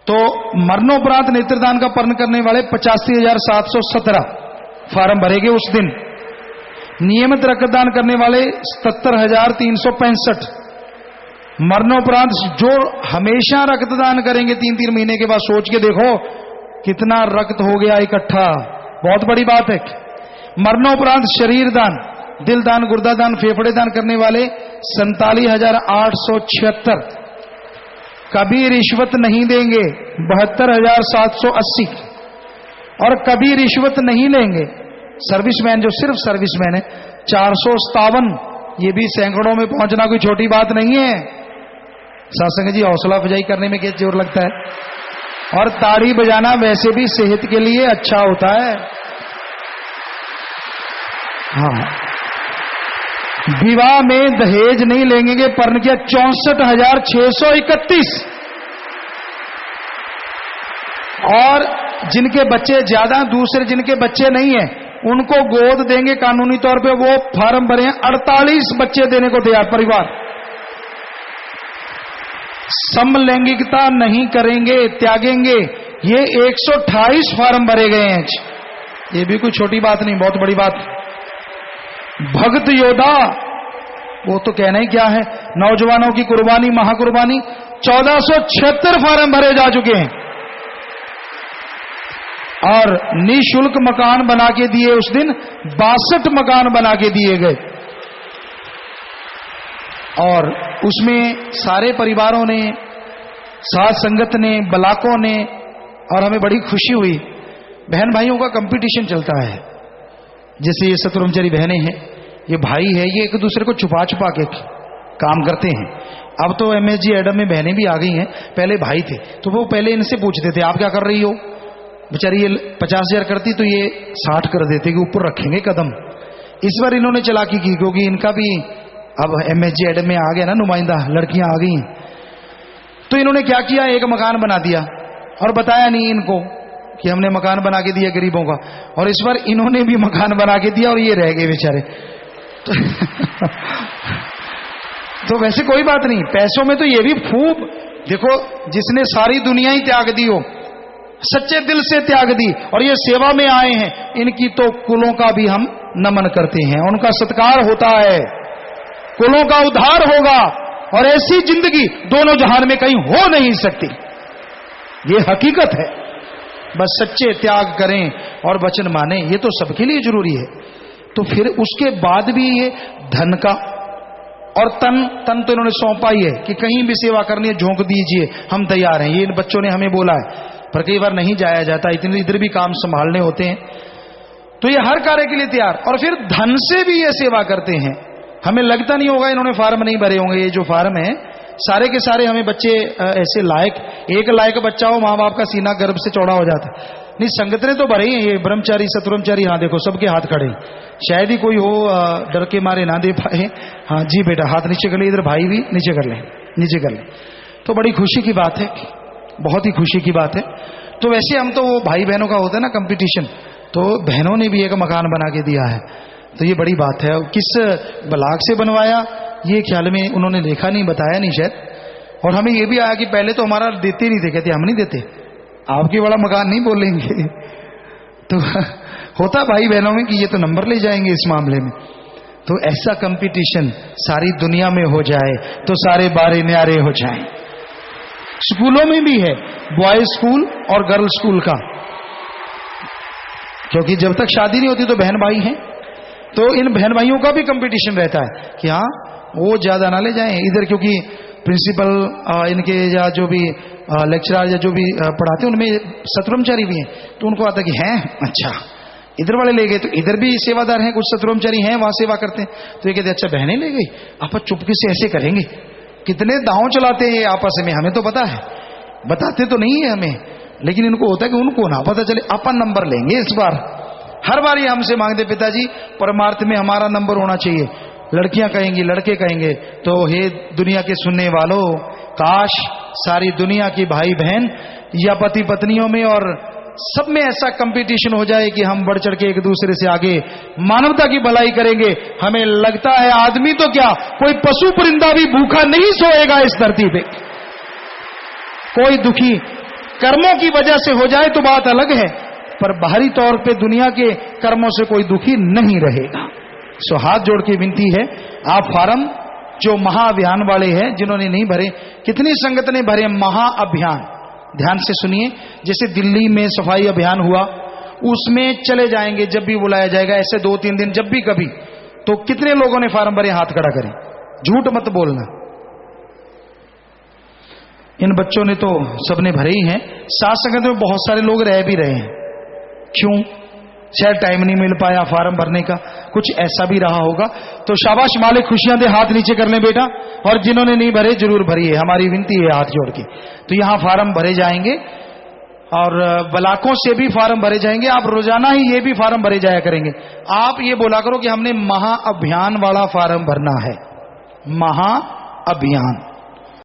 तो मरणोपरांत नेत्रदान का पर्ण करने वाले 85,717 फार्म भरेंगे उस दिन। नियमित रक्तदान करने वाले 77,365। मरणोपरांत जो हमेशा रक्तदान करेंगे 3-3 महीने के बाद, सोच के देखो कितना रक्त हो गया इकट्ठा, बहुत बड़ी बात है। मरणोपरांत शरीर दान, दिल दान, गुर्दा दान, फेफड़े दान करने वाले 47,876। कभी रिश्वत नहीं देंगे 72,780। और कभी रिश्वत नहीं लेंगे सर्विसमैन, जो सिर्फ सर्विसमैन है 457। ये भी सैकड़ों में पहुंचना कोई छोटी बात नहीं है। सत्संग जी हौसला अफजाई करने में क्या जोर लगता है। और ताड़ी बजाना वैसे भी सेहत के लिए अच्छा होता है। हाँ, विवाह में दहेज नहीं लेंगे, पर्ण किया 64,631। और जिनके बच्चे ज्यादा, दूसरे जिनके बच्चे नहीं है उनको गोद देंगे कानूनी तौर पे, वो फार्म भरे हैं। 48 बच्चे देने को तैयार परिवार। समलैंगिकता नहीं करेंगे, त्यागेंगे, ये 128 फार्म भरे गए हैं। ये भी कोई छोटी बात नहीं, बहुत बड़ी बात। भक्त योद्धा, वो तो कहना ही क्या है, नौजवानों की कुर्बानी, महाकुर्बानी, 1476 फार्म भरे जा चुके हैं। और निःशुल्क मकान बना के दिए उस दिन, 62 मकान बना के दिए गए। और उसमें सारे परिवारों ने, साथ संगत ने, ब्लॉकों ने, और हमें बड़ी खुशी हुई। बहन भाइयों का कंपटीशन चलता है। जैसे ये सतब्रह्मचारी बहनें हैं, ये भाई है, ये एक दूसरे को छुपा छुपा के काम करते हैं। अब तो MSG एडम में बहनें भी आ गई हैं, पहले भाई थे तो वो पहले इनसे पूछते थे आप क्या कर रही हो। बेचारी ये 50,000 करती तो ये 60 कर देते कि ऊपर रखेंगे कदम। इस बार इन्होंने चालाकी की, क्योंकि इनका भी अब MSG एडम में आ गया ना, नुमाइंदा लड़कियां आ गई हैं। तो इन्होंने क्या किया, एक मकान बना दिया और बताया नहीं इनको कि हमने मकान बना के दिया गरीबों का। और इस बार इन्होंने भी मकान बना के दिया और ये रह गए बेचारे। तो वैसे कोई बात नहीं, पैसों में तो ये भी खूब। देखो, जिसने सारी दुनिया ही त्याग दी हो, सच्चे दिल से त्याग दी और ये सेवा में आए हैं, इनकी तो कुलों का भी हम नमन करते हैं, उनका सत्कार होता है, कुलों का उद्धार होगा। और ऐसी जिंदगी दोनों जहान में कहीं हो नहीं सकती, ये हकीकत है। बस सच्चे त्याग करें और वचन माने, ये तो सबके लिए जरूरी है। तो फिर उसके बाद भी ये धन का और तन तो इन्होंने सौंपा ही है कि कहीं भी सेवा करनी है झोंक दीजिए, हम तैयार हैं। ये इन बच्चों ने हमें बोला है, पर कई बार नहीं जाया जाता, इतने इधर भी काम संभालने होते हैं। तो ये हर कार्य के लिए तैयार, और फिर धन से भी ये सेवा करते हैं। हमें लगता नहीं होगा इन्होंने फार्म नहीं भरे होंगे। ये जो फार्म है सारे के सारे हमें बच्चे ऐसे लायक, एक लायक बच्चा हो माँ बाप का सीना गर्भ से चौड़ा हो जाता है। नहीं, संगत ने तो भरे ही हैं ये ब्रह्मचारी सतब्रह्मचारी। हाँ देखो सबके हाथ खड़े, शायद ही कोई हो डर के मारे ना दे पाए। हाँ जी बेटा हाथ नीचे कर ले, इधर भाई भी नीचे कर ले, नीचे कर ले। तो बड़ी खुशी की बात है, बहुत ही खुशी की बात है। तो वैसे हम तो वो भाई बहनों का होता है ना कंपटीशन, तो बहनों ने भी एक मकान बना के दिया है, तो ये बड़ी बात है। किस ब्लाक से बनवाया ये ख्याल में उन्होंने लिखा नहीं, बताया नहीं शायद। और हमें ये भी आया कि पहले तो हमारा देते नहीं थे, कहते हम नहीं देते, आपकी बड़ा मकान नहीं बोलेंगे। तो होता भाई बहनों में कि ये तो नंबर ले जाएंगे इस मामले में। तो ऐसा कंपटीशन सारी दुनिया में हो जाए तो सारे बारे न्यारे हो जाएं। स्कूलों में भी है, बॉयज स्कूल और गर्ल स्कूल का, क्योंकि जब तक शादी नहीं होती तो बहन भाई हैं, तो इन बहन भाइयों का भी कंपटीशन रहता है कि हाँ वो ज्यादा ना ले जाएं इधर, क्योंकि प्रिंसिपल इनके या जो भी लेक्चरर या जो भी पढ़ाते हैं उनमें सतब्रह्मचारी भी हैं, तो उनको आता है कि हैं अच्छा इधर वाले ले गए, तो इधर भी सेवादार हैं, कुछ सतब्रह्मचारी हैं वहां सेवा करते हैं, तो ये कहते अच्छा बहनें ले गई, आप चुपके से ऐसे करेंगे। कितने दांव चलाते हैं आपस में, हमें तो पता है, बताते तो नहीं है हमें, लेकिन इनको होता है कि उनको ना पता चले, अपन नंबर लेंगे इस बार। हर बार ये हमसे मांगते पिताजी परमार्थ में हमारा नंबर होना चाहिए, लड़कियां कहेंगी लड़के कहेंगे। तो हे दुनिया के सुनने वालों, काश सारी दुनिया की भाई बहन या पति पत्नियों में और सब में ऐसा कंपटीशन हो जाए कि हम बढ़ चढ़ के एक दूसरे से आगे मानवता की भलाई करेंगे। हमें लगता है आदमी तो क्या, कोई पशु परिंदा भी भूखा नहीं सोएगा इस धरती पे। कोई दुखी कर्मों की वजह से हो जाए तो बात अलग है, पर बाहरी तौर पे दुनिया के कर्मों से कोई दुखी नहीं रहेगा। सो हाथ जोड़ के विनती है, आप फार्म जो महाअभियान वाले हैं जिन्होंने नहीं भरे, कितनी संगत ने भरे महाअभियान, ध्यान से सुनिए। जैसे दिल्ली में सफाई अभियान हुआ, उसमें चले जाएंगे जब भी बुलाया जाएगा, ऐसे 2-3 दिन जब भी कभी, तो कितने लोगों ने फार्म भरे, हाथ खड़ा करें, झूठ मत बोलना। इन बच्चों ने तो सबने भरे ही हैं। साथ संगत में बहुत सारे लोग रह भी रहे हैं, क्यों, शायद टाइम नहीं मिल पाया फार्म भरने का, कुछ ऐसा भी रहा होगा। तो शाबाश मालिक, खुशियां दे, हाथ नीचे कर ले बेटा। और जिन्होंने नहीं भरे जरूर भरिए, हमारी विनती है हाथ जोड़ के। तो यहां फार्म भरे जाएंगे और ब्लाकों से भी फार्म भरे जाएंगे। आप रोजाना ही ये भी फार्म भरे जाया करेंगे। आप ये बोला करो कि हमने महाअभियान वाला फार्म भरना है, महाअभियान।